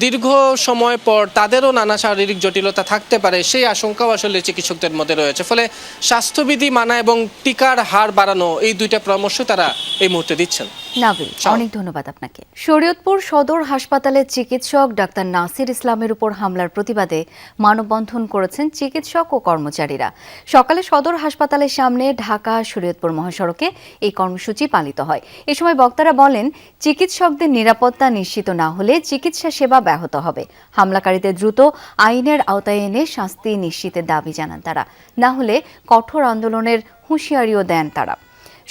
দীর্ঘ সময় পর তাদেরও নানা শারীরিক জটিলতা থাকতে পারে, সেই আশঙ্কাও আসলে চিকিৎসকদের মধ্যে রয়েছে। ফলে স্বাস্থ্যবিধি মানা এবং টিকার হার বাড়ানো, এই দুইটা পরামর্শ তারা এই মুহূর্তে দিচ্ছেন। নাবিল, অনেক ধন্যবাদ আপনাকে। শরীয়তপুর সদর হাসপাতালের চিকিৎসক ডাক্তার নাসির ইসলামের উপর হামলার প্রতিবাদে মানববন্ধন করেছেন চিকিৎসক ও কর্মচারীরা। সকালে সদর হাসপাতালের সামনে ঢাকা শরীয়তপুর মহাসড়কে এই কর্মসূচি পালিত হয়। এ সময় বক্তারা বলেন, চিকিৎসকদের নিরাপত্তা নিশ্চিত না হলে চিকিৎসা সেবা ব্যাহত হবে। হামলাকারীদের দ্রুত আইনের আওতায় এনে শাস্তি নিশ্চিতের দাবি জানান তারা, না হলে কঠোর আন্দোলনের হুঁশিয়ারিও দেন তারা।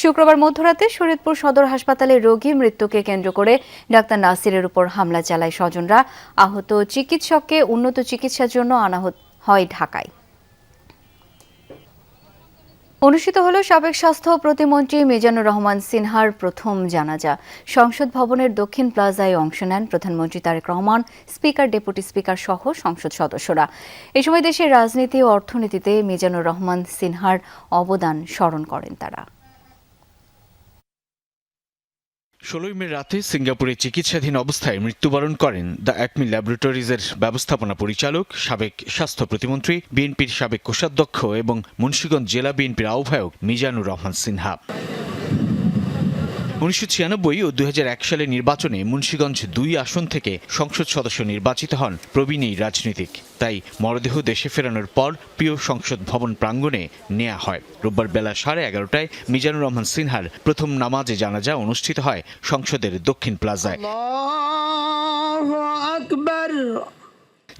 শুক্রবার মধ্যরাতে শরীয়তপুর সদর হাসপাতালে রোগীর মৃত্যুকে কেন্দ্র করে ডাক্তার নাসিরের উপর হামলা চালায় স্বজনরা। আহত চিকিৎসককে উন্নত চিকিৎসার জন্য আনা হয় ঢাকায়। অনুষ্ঠিত হল সাবেক স্বাস্থ্য প্রতিমন্ত্রী মিজানুর রহমান সিনহার প্রথম জানাজা। সংসদ ভবনের দক্ষিণ প্লাজায় অংশ নেন প্রধানমন্ত্রী Tarek Rahman, speaker, deputy speaker সহ সংসদ সদস্যরা। এ সময় দেশের রাজনীতি ও অর্থনীতিতে মিজানুর রহমান সিনহার অবদান স্মরণ করেন তারা। 16 মে রাতে সিঙ্গাপুরে চিকিৎসাধীন অবস্থায় মৃত্যুবরণ করেন দ্য অ্যাকমি ল্যাবরেটরিজের ব্যবস্থাপনা পরিচালক, সাবেক স্বাস্থ্য প্রতিমন্ত্রী, বিএনপির সাবেক কোষাধ্যক্ষ এবং মুন্সিগঞ্জ জেলা বিএনপির আহ্বায়ক মিজানুর রহমান সিনহা। 1996 ও 2001 সালের নির্বাচনে মুন্সিগঞ্জ 2 আসন থেকে সংসদ সদস্য নির্বাচিত হন প্রবীণ এই রাজনীতিক। তাই মরদেহ দেশে ফেরানোর পর প্রিয় সংসদ ভবন প্রাঙ্গণে নেওয়া হয়। রোববার বেলা 11:30টায় মিজানুর রহমান সিনহার প্রথম নামাজে জানাজা অনুষ্ঠিত হয় সংসদের দক্ষিণ প্লাজায়,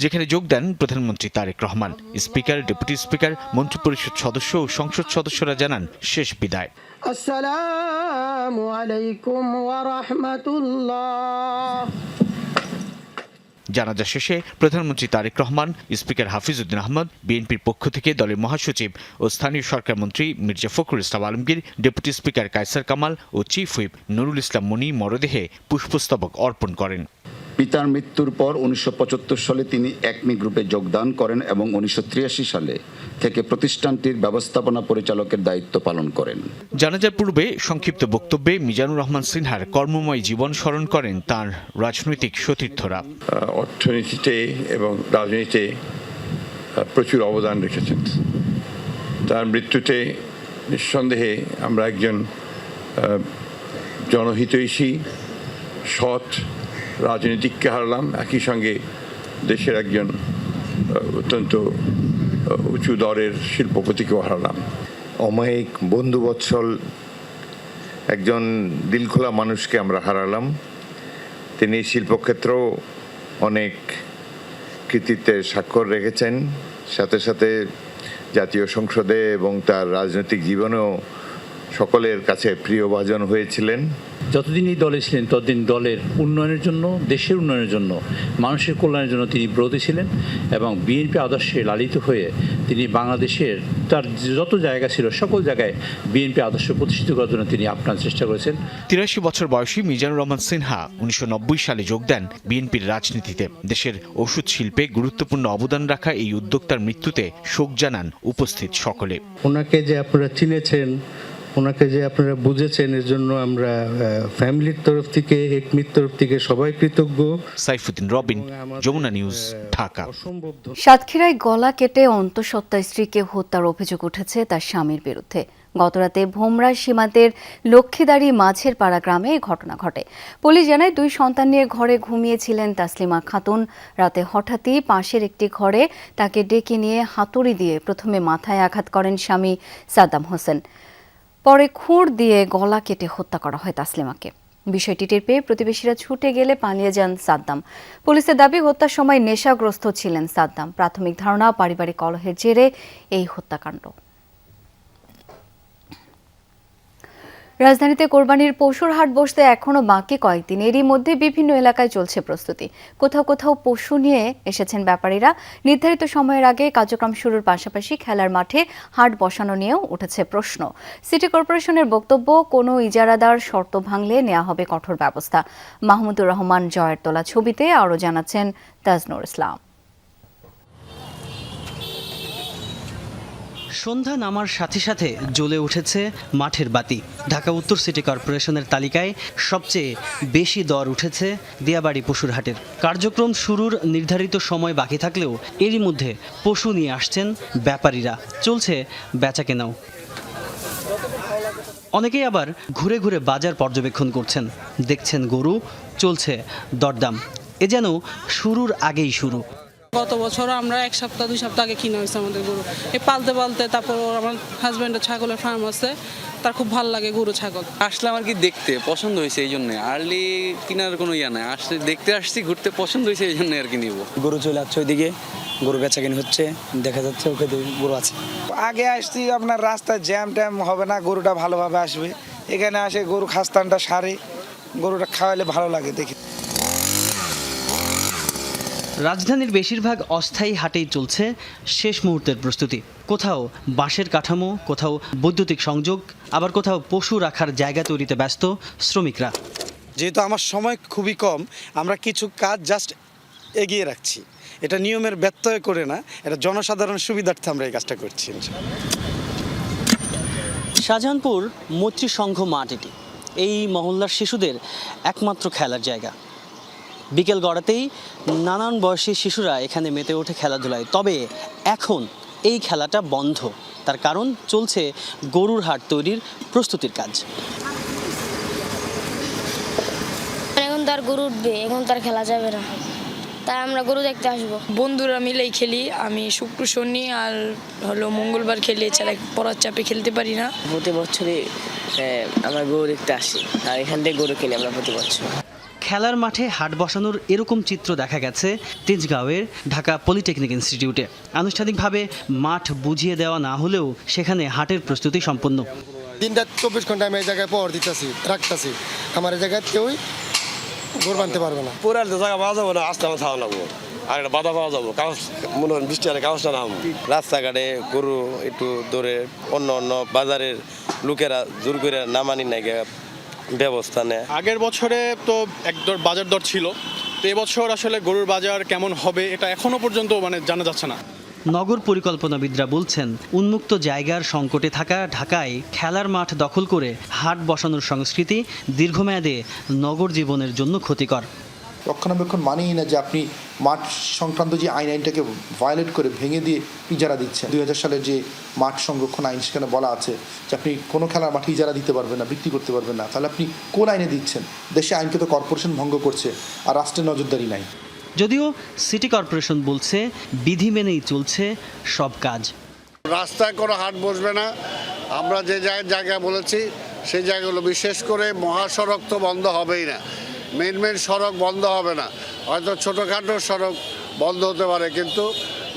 যেখানে যোগ দেন প্রধানমন্ত্রী Tarek Rahman. Speaker, deputy speaker, মন্ত্রিপরিষদ সদস্য ও সংসদ সদস্যরা জানান শেষ বিদায়। আসসালামু আলাইকুম ওয়া রাহমাতুল্লাহ। জানাজা শেষে প্রধানমন্ত্রী তারেক রহমান, স্পিকার হাফিজউদ্দিন আহমদ, বিএনপির পক্ষ থেকে দলের মহাসচিব ও স্থানীয় সরকার মন্ত্রী মির্জা ফখরুল ইসলাম আলমগীর, ডেপুটি স্পিকার কায়সার কামাল ও চিফ হুইপ নুরুল ইসলাম মনি মরদেহে পুষ্পস্তবক অর্পণ করেন। পিতার মৃত্যুর পর 1975 সালে তিনি অ্যাকমি গ্রুপে যোগদান করেন এবং 1983 সালে থেকে প্রতিষ্ঠানটির ব্যবস্থাপনা পরিচালকের দায়িত্ব পালন করেন। জানাজার পূর্বে সংক্ষিপ্ত বক্তব্যে মিজানুর রহমান সিনহার কর্মময় জীবন স্মরণ করেন তার রাজনৈতিক সতীর্থরা। অর্থনীতিতে এবং রাজনীতিতে প্রচুর অবদান রেখেছেন। তার মৃত্যুতে নিঃসন্দেহে আমরা একজন জনহিতৈষী, সৎ রাজনীতিককে হারালাম, একই সঙ্গে দেশের একজন অত্যন্ত উঁচু দরের শিল্পপতিকেও হারালাম। অমায়িক বন্ধুবৎসল একজন দিলখোলা মানুষকে আমরা হারালাম। তিনি শিল্পক্ষেত্রেও অনেক কৃতিত্বের স্বাক্ষর রেখেছেন, সাথে সাথে জাতীয় সংসদে এবং তার রাজনৈতিক জীবনেও সকলের কাছে প্রিয়ভাজন হয়েছিলেন। যতদিনই দলে ছিলেন ততদিন দলের উন্নয়নের জন্য, দেশের উন্নয়নের জন্য, মানুষের কল্যাণের জন্য তিনি ব্রতী ছিলেন এবং বিএনপি আদর্শে লালিত হয়ে তিনি বাংলাদেশের তার যত জায়গা ছিল সকল জায়গায় বিএনপি আদর্শ প্রতিষ্ঠিত করার জন্য তিনি আপ্রাণ চেষ্টা করেছেন। 83 বছর বয়সী মিজানুর রহমান সিনহা 1990 সালে যোগ দেন বিএনপির রাজনীতিতে। দেশের ওষুধ শিল্পে গুরুত্বপূর্ণ অবদান রাখা এই উদ্যোক্তার মৃত্যুতে শোক জানান উপস্থিত সকলে। ওনাকে যে আপনারা চিনেছেন, ওনাকে যে আপনারা বুঝেছেন, এর জন্য আমরা ফ্যামিলির তরফ থেকে, একমির তরফ থেকে সবাই কৃতজ্ঞ। সাইফুদ্দিন রবিন, যমুনা নিউজ, ঢাকা। সাতক্ষীরায় গলা কেটে অন্তঃসত্ত্বা স্ত্রীকে হত্যার অভিযোগ উঠেছে তার স্বামীর বিরুদ্ধে। গতরাতে ভোমরা সীমান্তের লক্ষ্মীদারি মাঝের পাড়া গ্রামে এই ঘটনা ঘটে। পুলিশ জানায় 2 সন্তান নিয়ে ঘরে ঘুমিয়েছিলেন তাসলিমা খাতুন। রাতে হঠাৎই পাশের একটি ঘরে তাকে ডেকে নিয়ে হাতুড়ি দিয়ে প্রথমে মাথায় আঘাত করেন স্বামী সাদ্দাম হোসেন। পরে খুঁড় দিয়ে গলা কেটে হত্যা করা হয় তাসলিমাকে। বিষয়টি টের পেয়ে প্রতিবেশীরা ছুটে গেলে পালিয়ে যান সাদ্দাম। পুলিশের দাবি, হত্যার সময় নেশাগ্রস্ত ছিলেন সাদ্দাম। প্রাথমিক ধারণা, পারিবারিক কলহের জেরে এই হত্যাকাণ্ড। রাজধানীতে কোরবানির পশুর হাট বসতে এখনো বাকি কয়েকদিন। এরই মধ্যে বিভিন্ন এলাকায় চলছে প্রস্তুতি। কোথাও কোথাও পশু নিয়ে এসেছেন ব্যাপারীরা। নির্ধারিত সময়ের আগে কার্যক্রম শুরুর পাশাপাশি খেলার মাঠে হাট বসানো নিয়েও উঠেছে প্রশ্ন। সিটি কর্পোরেশনের বক্তব্য, কোনো ইজারাদার শর্ত ভাঙলে নেওয়া হবে কঠোর ব্যবস্থা। মাহমুদুর রহমান জয়ের তোলা ছবিতে আরও জানাচ্ছেন তাজনুর ইসলাম। সন্ধ্যা নামার সাথে সাথে জ্বলে উঠেছে মাঠের বাতি। ঢাকা উত্তর সিটি কর্পোরেশনের তালিকায় সবচেয়ে বেশি দর উঠেছে দিয়াবাড়ি পশুর হাটের। কার্যক্রম শুরুর নির্ধারিত সময় বাকি থাকলেও এরই মধ্যে পশু নিয়ে আসছেন ব্যাপারীরা, চলছে বেচাকেনাও। অনেকেই আবার ঘুরে ঘুরে বাজার পর্যবেক্ষণ করছেন, দেখছেন গরু, চলছে দরদাম। এ যেন শুরুর আগেই শুরু। গত বছর আমরা 1 সপ্তাহ 2 সপ্তাহ আগে কিনে হয়েছে আমাদের গরু। এই পালতে পালতে তারপর আমার হাজব্যান্ডের ছাগলের ফার্ম আছে, তার খুব ভালো লাগে গরু ছাগল। আসলাম আর কি দেখতে, পছন্দ হয়েছে এই জন্য। আর্লি কেনার কোনো ইয়া নাই, আসলে দেখতে আসছি, ঘুরতে পছন্দ হয়েছে এই জন্য আর কি নিব। গরু চলে আসছে ওইদিকে, গরু বেচাকেনি হচ্ছে, দেখা যাচ্ছে ওকে গরু আছে। আগে আসছি আপনার রাস্তায় জ্যাম ট্যাম হবে না, গরুটা ভালোভাবে আসবে। এখানে আসে গরু খাস্তানটা সারে, গরুটা খাওয়ালে ভালো লাগে দেখি। রাজধানীর বেশিরভাগ অস্থায়ী হাটেই চলছে শেষ মুহূর্তের প্রস্তুতি। কোথাও বাঁশের কাঠামো, কোথাও বৈদ্যুতিক সংযোগ, আবার কোথাও পশু রাখার জায়গা তৈরিতে ব্যস্ত শ্রমিকরা। যেহেতু আমার সময় খুবই কম, আমরা কিছু কাজ জাস্ট এগিয়ে রাখছি। এটা নিয়মের ব্যত্যয় করে না, এটা জনসাধারণ সুবিধার্থে আমরা এই কাজটা করছি। শাহজাহানপুর মৈত্রী সংঘ মাঠ এটি। এই মহল্লার শিশুদের একমাত্র খেলার জায়গা। বিকেল গড়াতেই নানান বয়সী শিশুরা এখানে মেতে ওঠে খেলাধুলায়। তবে এখন এই খেলাটা বন্ধ, তার কারণ চলছে গরুর হাট তৈরির প্রস্তুতির কাজ। এখন তার গরু উঠবে, এখন তার খেলা যাবে না, তাই আমরা গরু দেখতে আসবো। বন্ধুরা মিলেই খেলি, আমি শুক্র শনি আর হলো মঙ্গলবার খেলি, এছাড়া পড়ার চাপে খেলতে পারি না। প্রতি বছরই আমরা গরু দেখতে আসি, আর এখান থেকে গরু কিনি আমরা প্রতি বছর। খেলার মাঠে হাট বসানোর এরকম চিত্র দেখা গেছে তেজগাঁওয়ের ঢাকা পলিটেকনিক ইনস্টিটিউটে। আনুষ্ঠানিকভাবে মাঠ বুঝিয়ে দেওয়া না হলেও সেখানে হাটের প্রস্তুতি সম্পন্ন। দিনটা 24 ঘন্টা আমি এই জায়গায় পাওয়ার দিতেছি, রাখতেছি। আমার এই জায়গায় কেউই গরু বানতে পারবে না। পুরো জায়গা পাওয়া যাবে না, আস্তে আমার খাওয়া লাগবো। আর একটা বাধা পাওয়া যাবো, কাগজ মনে হয় বৃষ্টি আরে কাগজটা নাম। রাস্তাঘাটে গরু একটু দূরে অন্য অন্য বাজারের লোকেরা জোর করে নামানি নাই ব্যবস্থা নেয়। আগের বছরে তো বাজার দর ছিল, তো এবছর আসলে গরুর বাজার কেমন হবে এটা এখনো পর্যন্ত জানা যাচ্ছে না। নগর পরিকল্পনাবিদরা বলছেন, উন্মুক্ত জায়গার সংকটে থাকা ঢাকায় খেলার মাঠ দখল করে হাট বসানোর সংস্কৃতি দীর্ঘমেয়াদে নগর জীবনের জন্য ক্ষতিকর। রক্ষণাবেক্ষণ মানেই না যে আপনি মাঠ সংক্রান্ত যে আইনটাকে ভায়োলেট করে ভেঙে দিয়ে ইজারা দিচ্ছেন। 2000 সালের যে মাঠ সংরক্ষণ আইন, সেখানে বলা আছে যে আপনি কোনো খেলার মাঠে ইজারা দিতে পারবেন না, বিক্রি করতে পারবেন না। তাহলে আপনি কোন আইনে দিচ্ছেন? দেশে আইনকে তো কর্পোরেশন ভঙ্গ করছে, আর রাষ্ট্রের নজরদারি নাই। যদিও সিটি কর্পোরেশন বলছে বিধি মেনেই চলছে সব কাজ। রাস্তায় কোনো হাট বসবে না। আমরা যে জায়গা বলেছি সেই জায়গাগুলো, বিশেষ করে মহাসড়ক তো বন্ধ হবেই না, মেন সড়ক বন্ধ হবে না। হয়তো ছোটোখাটো সড়ক বন্ধ হতে পারে, কিন্তু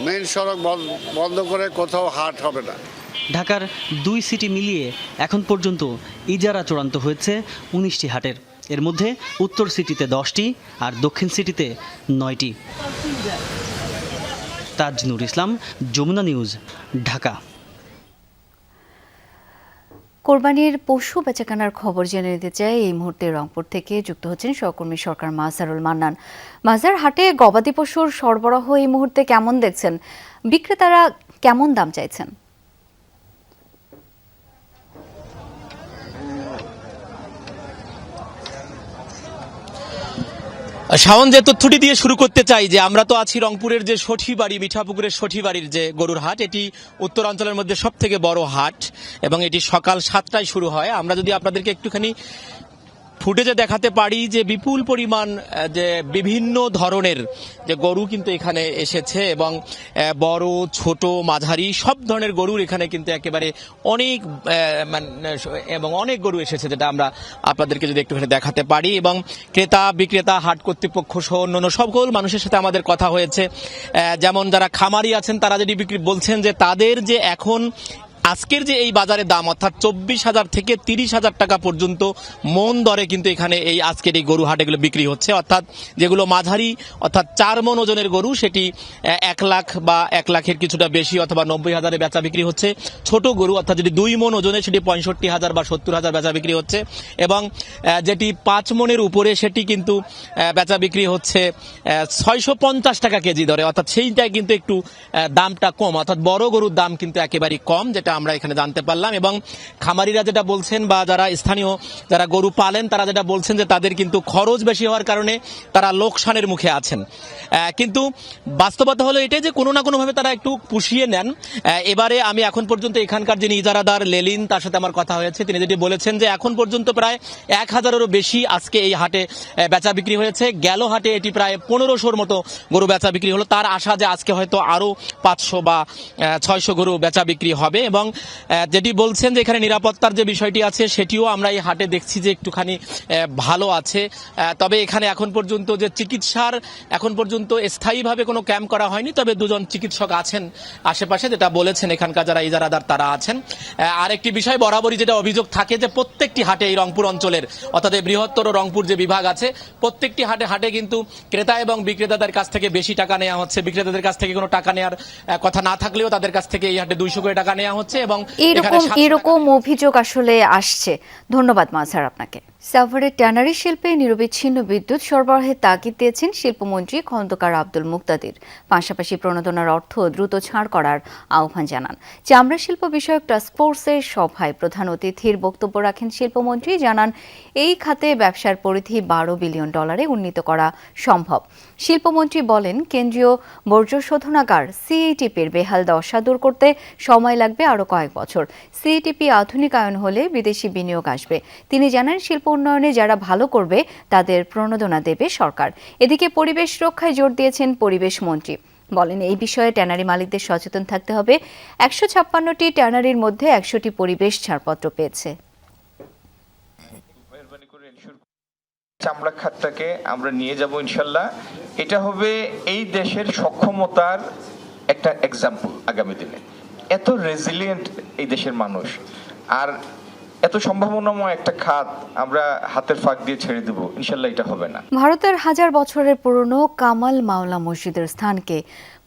মেন সড়ক বন্ধ করে কোথাও হাট হবে না। ঢাকার 2 সিটি মিলিয়ে এখন পর্যন্ত ইজারা চূড়ান্ত হয়েছে 19টি হাটের। এর মধ্যে উত্তর সিটিতে 10টি আর দক্ষিণ সিটিতে 9টি। তাজনুর ইসলাম, যমুনা নিউজ, ঢাকা। কোরবানির পশু বেচাকেনার খবর জেনে নিতে চাই এই মুহূর্তে রংপুর থেকে যুক্ত হচ্ছেন সহকর্মী সরকার মাজারুল মান্নান। মাজার, হাটে গবাদি পশুর সরবরাহ এই মুহূর্তে কেমন দেখছেন? বিক্রেতারা কেমন দাম চাইছেন? শাওন, যে তথ্যটি দিয়ে শুরু করতে চাই যে আমরা তো আছি রংপুরের যে সঠিবাড়ি, মিঠাপুকুরের সঠিবাড়ির যে গরুর হাট, এটি উত্তরাঞ্চলের মধ্যে সব থেকে বড় হাট এবং এটি সকাল 7টায় শুরু হয়। আমরা যদি আপনাদেরকে একটুখানি ফুটেজে দেখাতে পারি যে বিপুল পরিমাণ যে বিভিন্ন ধরনের যে গরু কিন্তু এখানে এসেছে এবং বড় ছোট মাঝারি সব ধরনের গরুর এখানে কিন্তু একেবারে অনেক এবং অনেক গরু এসেছে, যেটা আমরা আপনাদেরকে যদি একটুখানি দেখাতে পারি। এবং ক্রেতা বিক্রেতা, হাট কর্তৃপক্ষ সহ অন্যান্য সকল মানুষের সাথে আমাদের কথা হয়েছে। যেমন যারা খামারি আছেন তারা যদি বলছেন যে তাদের যে এখন আজকের যে এই বাজারের দাম অর্থাৎ 24,000 থেকে 30,000 টাকা পর্যন্ত মন দরে কিন্তু এখানে এই আজকের এই গরু হাট এগুলো বিক্রি হচ্ছে, অর্থাৎ যেগুলো মাঝারি অর্থাৎ 4 মন ওজনের গরু সেটি 1 লাখ বা 1 লাখের কিছুটা বেশি অথবা 90,000-এ বেচা বিক্রি হচ্ছে। ছোট গরু অর্থাৎ যেটি 2 মন ওজনের সেটি 65,000 বা 70,000 বেচা বিক্রি হচ্ছে, এবং যেটি 5 মনের উপরে সেটি কিন্তু বেচা বিক্রি হচ্ছে 650 টাকা কেজি দরে, অর্থাৎ সেইটাই কিন্তু একটু দামটা কম, অর্থাৎ বড় গরুর দাম কিন্তু একেবারেই কম, যেটা আমরা এখানে জানতে পারলাম। এবং খামারিরা যেটা বলছেন বা যারা স্থানীয় যারা গরু পালেন তারা যেটা বলছেন যে তাদের কিন্তু খরচ বেশি হওয়ার কারণে তারা লোকসানের মুখে আছেন। কিন্তু বাস্তবতা হলো এটাই যে কোনো না কোনোভাবে তারা একটু পুষিয়ে নেন। এবারে আমি এখন পর্যন্ত এখানকার যিনি ইজারাদার লেলিন তার সাথে আমার কথা হয়েছে, তিনি যেটি বলেছেন যে এখন পর্যন্ত প্রায় 1000-এরও বেশি আজকে এই হাটে বেচা বিক্রি হয়েছে। গেল হাটে এটি প্রায় 1500-র মতো গরু বেচা বিক্রি হলো। তার আশা যে আজকে হয়তো আরও 500 বা 600 গরু বেচা বিক্রি হবে। এবং যেটি বলছেন যে এখানে নিরাপত্তার যে বিষয়টি আছে সেটিও আমরা এই হাটে দেখছি যে একটুখানি ভালো আছে। তবে এখানে এখন পর্যন্ত যে চিকিৎসার এখন পর্যন্ত স্থায়ীভাবে কোনো ক্যাম্প করা হয়নি, তবে 2 জন চিকিৎসক আছেন আশেপাশে, যেটা বলেছেন এখানকার যারা ইজারাদার তারা আছেন। আরেকটি বিষয় বরাবরই যেটা অভিযোগ থাকে যে প্রত্যেকটি হাটে এই রংপুর অঞ্চলের অর্থাৎ এই বৃহত্তর রংপুর যে বিভাগ আছে প্রত্যেকটি হাটে কিন্তু ক্রেতা এবং বিক্রেতাদের কাছ থেকে বেশি টাকা নেওয়া হচ্ছে। বিক্রেতাদের কাছ থেকে কোনো টাকা নেওয়ার কথা না থাকলেও তাদের কাছ থেকে এই হাটে 200 করে টাকা নেওয়া হচ্ছে এবং এরকম অভিযোগ আসলে আসছে। ধন্যবাদ মাঝার আপনাকে। সাভারের ট্যানারি শিল্পে নিরবিচ্ছিন্ন বিদ্যুৎ সরবরাহের তাগিদ দিয়েছেন শিল্পমন্ত্রী খন্দকার আব্দুল মুক্তাদির। পাশাপাশি প্রণোদনার অর্থ দ্রুত ছাড় করার আহ্বান জানান। চামড়া শিল্প বিষয়ক টাস্কফোর্সের সভায় প্রধান অতিথির বক্তব্য রাখেন শিল্পমন্ত্রী। জানান এই খাতে ব্যবসার পরিধি $12 বিলিয়ন উন্নীত করা সম্ভব। শিল্পমন্ত্রী বলেন কেন্দ্রীয় বর্জ্য শোধনাগার সিইটিপির বেহাল দশা দূর করতে সময় লাগবে আরও কয়েক বছর। সিইটিপি আধুনিকায়ন হলে বিদেশি বিনিয়োগ আসবে। তিনি জানান শিল্প উন্নয়নে যারা ভালো করবে তাদের প্রণোদনা দেবে সরকার। এদিকে পরিবেশ রক্ষায় জোর দিয়েছেন পরিবেশ মন্ত্রী। বলেন এই বিষয়ে ট্যানারি মালিকদের সচেতন থাকতে হবে। 156টি ট্যানারির মধ্যে 100টি পরিবেশ ছাড়পত্র পেয়েছে। চামড়া খাতটাকে আমরা নিয়ে যাব ইনশাল্লাহ। এটা হবে এই দেশের সক্ষমতার একটা এক্সাম্পল আগামী দিনে। এত রেজিলিয়েন্ট এই দেশের মানুষ, আর এত সম্ভাবনাময় একটা খাত আমরা হাতের ফাঁক দিয়ে ছেড়ে দেব, ইনশাল্লাহ এটা হবে না। ভারতের 1000 বছরের পুরনো কামাল মাওলা মসজিদের স্থানকে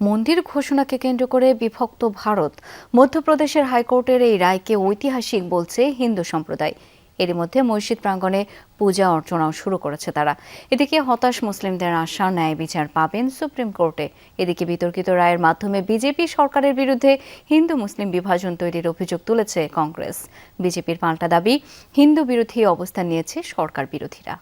মন্দির ঘোষণাকে কেন্দ্র করে বিভক্ত ভারত। মধ্যপ্রদেশের হাইকোর্টের এই রায়কে ঐতিহাসিক বলছে হিন্দু সম্প্রদায়। এর মধ্যে মসজিদ প্রাঙ্গণে পূজা অর্চনাও শুরু করেছে তারা। এদিকে হতাশ মুসলিমদের আশা ন্যায় বিচার পাবেন সুপ্রিম কোর্টে। এদিকে বিতর্কিত রায়ের মাধ্যমে বিজেপি সরকারের বিরুদ্ধে হিন্দু মুসলিম বিভাজন তৈরির অভিযোগ তুলেছে কংগ্রেস। বিজেপির পাল্টা দাবি হিন্দু বিরোধী অবস্থান নিয়েছে সরকার বিরোধীরা।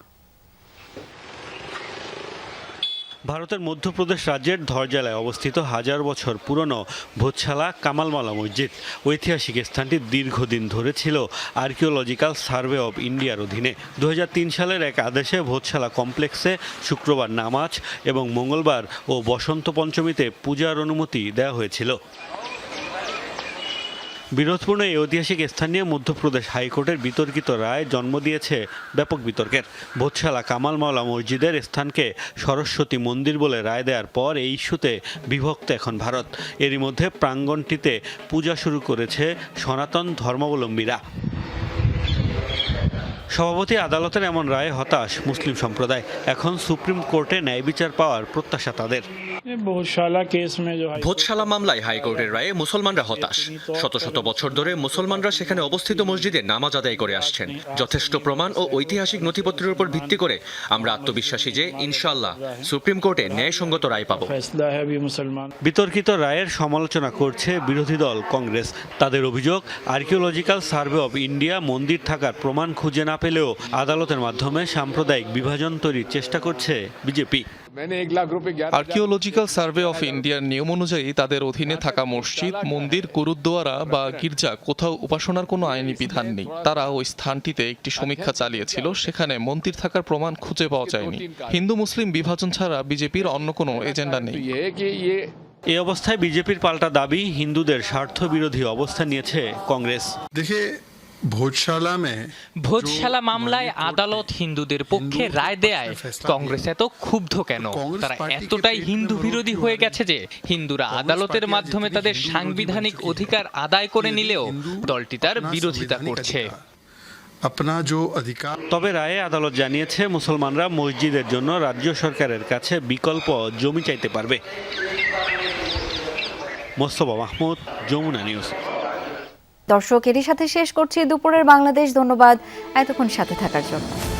ভারতের মধ্যপ্রদেশ রাজ্যের ধর জেলায় অবস্থিত 1000 বছর পুরনো ভোজশালা কামালমালা মসজিদ। ঐতিহাসিক স্থানটি দীর্ঘদিন ধরে ছিল আর্কিওলজিক্যাল সার্ভে অব ইন্ডিয়ার অধীনে। 2003 সালের এক আদেশে ভোজশালা কমপ্লেক্সে শুক্রবার নামাজ এবং মঙ্গলবার ও বসন্ত পঞ্চমীতে পূজার অনুমতি দেওয়া হয়েছিল। বিরোধপূর্ণ এই ঐতিহাসিক স্থান নিয়ে মধ্যপ্রদেশ হাইকোর্টের বিতর্কিত রায় জন্ম দিয়েছে ব্যাপক বিতর্কের। ভোজশালা কামাল মাওলা মসজিদের স্থানকে সরস্বতী মন্দির বলে রায় দেওয়ার পর এই ইস্যুতে বিভক্ত এখন ভারত। এরই মধ্যে প্রাঙ্গণটিতে পূজা শুরু করেছে সনাতন ধর্মাবলম্বীরা। সভাপতি আদালতের এমন রায়ে হতাশ মুসলিম সম্প্রদায়। এখন সুপ্রিম কোর্টে ন্যায় বিচার পাওয়ার প্রত্যাশা তাদের। ভোজশালা মামলায় হাইকোর্টের রায়ে মুসলমানরা হতাশ। শত শত বছর ধরে মুসলমানরা সেখানে অবস্থিত মসজিদে নামাজ আদায় করে আসছেন। যথেষ্ট প্রমাণ ও ঐতিহাসিক নথিপত্রের উপর ভিত্তি করে আমরা আত্মবিশ্বাসী যে ইনশাআল্লাহ সুপ্রিম কোর্টে ন্যায়সঙ্গত রায় পাব। বিতর্কিত রায়ের সমালোচনা করছে বিরোধী দল কংগ্রেস। তাদের অভিযোগ আর্কিওলজিক্যাল সার্ভে অব ইন্ডিয়া মন্দির থাকার প্রমাণ খুঁজে না পেলেও আদালতের মাধ্যমে সাম্প্রদায়িক বিভাজন তৈরির চেষ্টা করছে বিজেপি। আর্কিওলজিক্যাল সার্ভে অফ ইন্ডিয়ার নিয়ম অনুযায়ী তাদের অধীনে থাকা মসজিদ, মন্দির, গুরুদ্বারা বা গির্জা কোথাও উপাসনার কোনো আইনি বিধান নেই। তারা ওই স্থানটিতে একটি সমীক্ষা চালিয়েছিল, সেখানে মন্দির থাকার প্রমাণ খুঁজে পাওয়া যায়নি। হিন্দু মুসলিম বিভাজন ছাড়া বিজেপির অন্য কোনো এজেন্ডা নেই। এই অবস্থায় বিজেপির পাল্টা দাবি হিন্দুদের স্বার্থ বিরোধী অবস্থান নিয়েছে কংগ্রেস। देखिए ভোজশালা মামলায় আদালত হিন্দুদের পক্ষে রায় দেয়ায় কংগ্রেস এত ক্ষুব্ধ কেন? তারা এতটাই হিন্দু বিরোধী হয়ে গেছে যে হিন্দুরা আদালতের মাধ্যমে তাদের সাংবিধানিক অধিকার আদায় করে নিলেও দলটি তার বিরোধিতা করছে। তবে রায়ে আদালত জানিয়েছে মুসলমানরা মসজিদের জন্য রাজ্য সরকারের কাছে বিকল্প জমি চাইতে পারবে। মোস্তফা মাহমুদ, যমুনা নিউজ। দর্শক, এরই সাথে শেষ করছি দুপুরের বাংলাদেশ। ধন্যবাদ এতক্ষণ সাথে থাকার জন্য।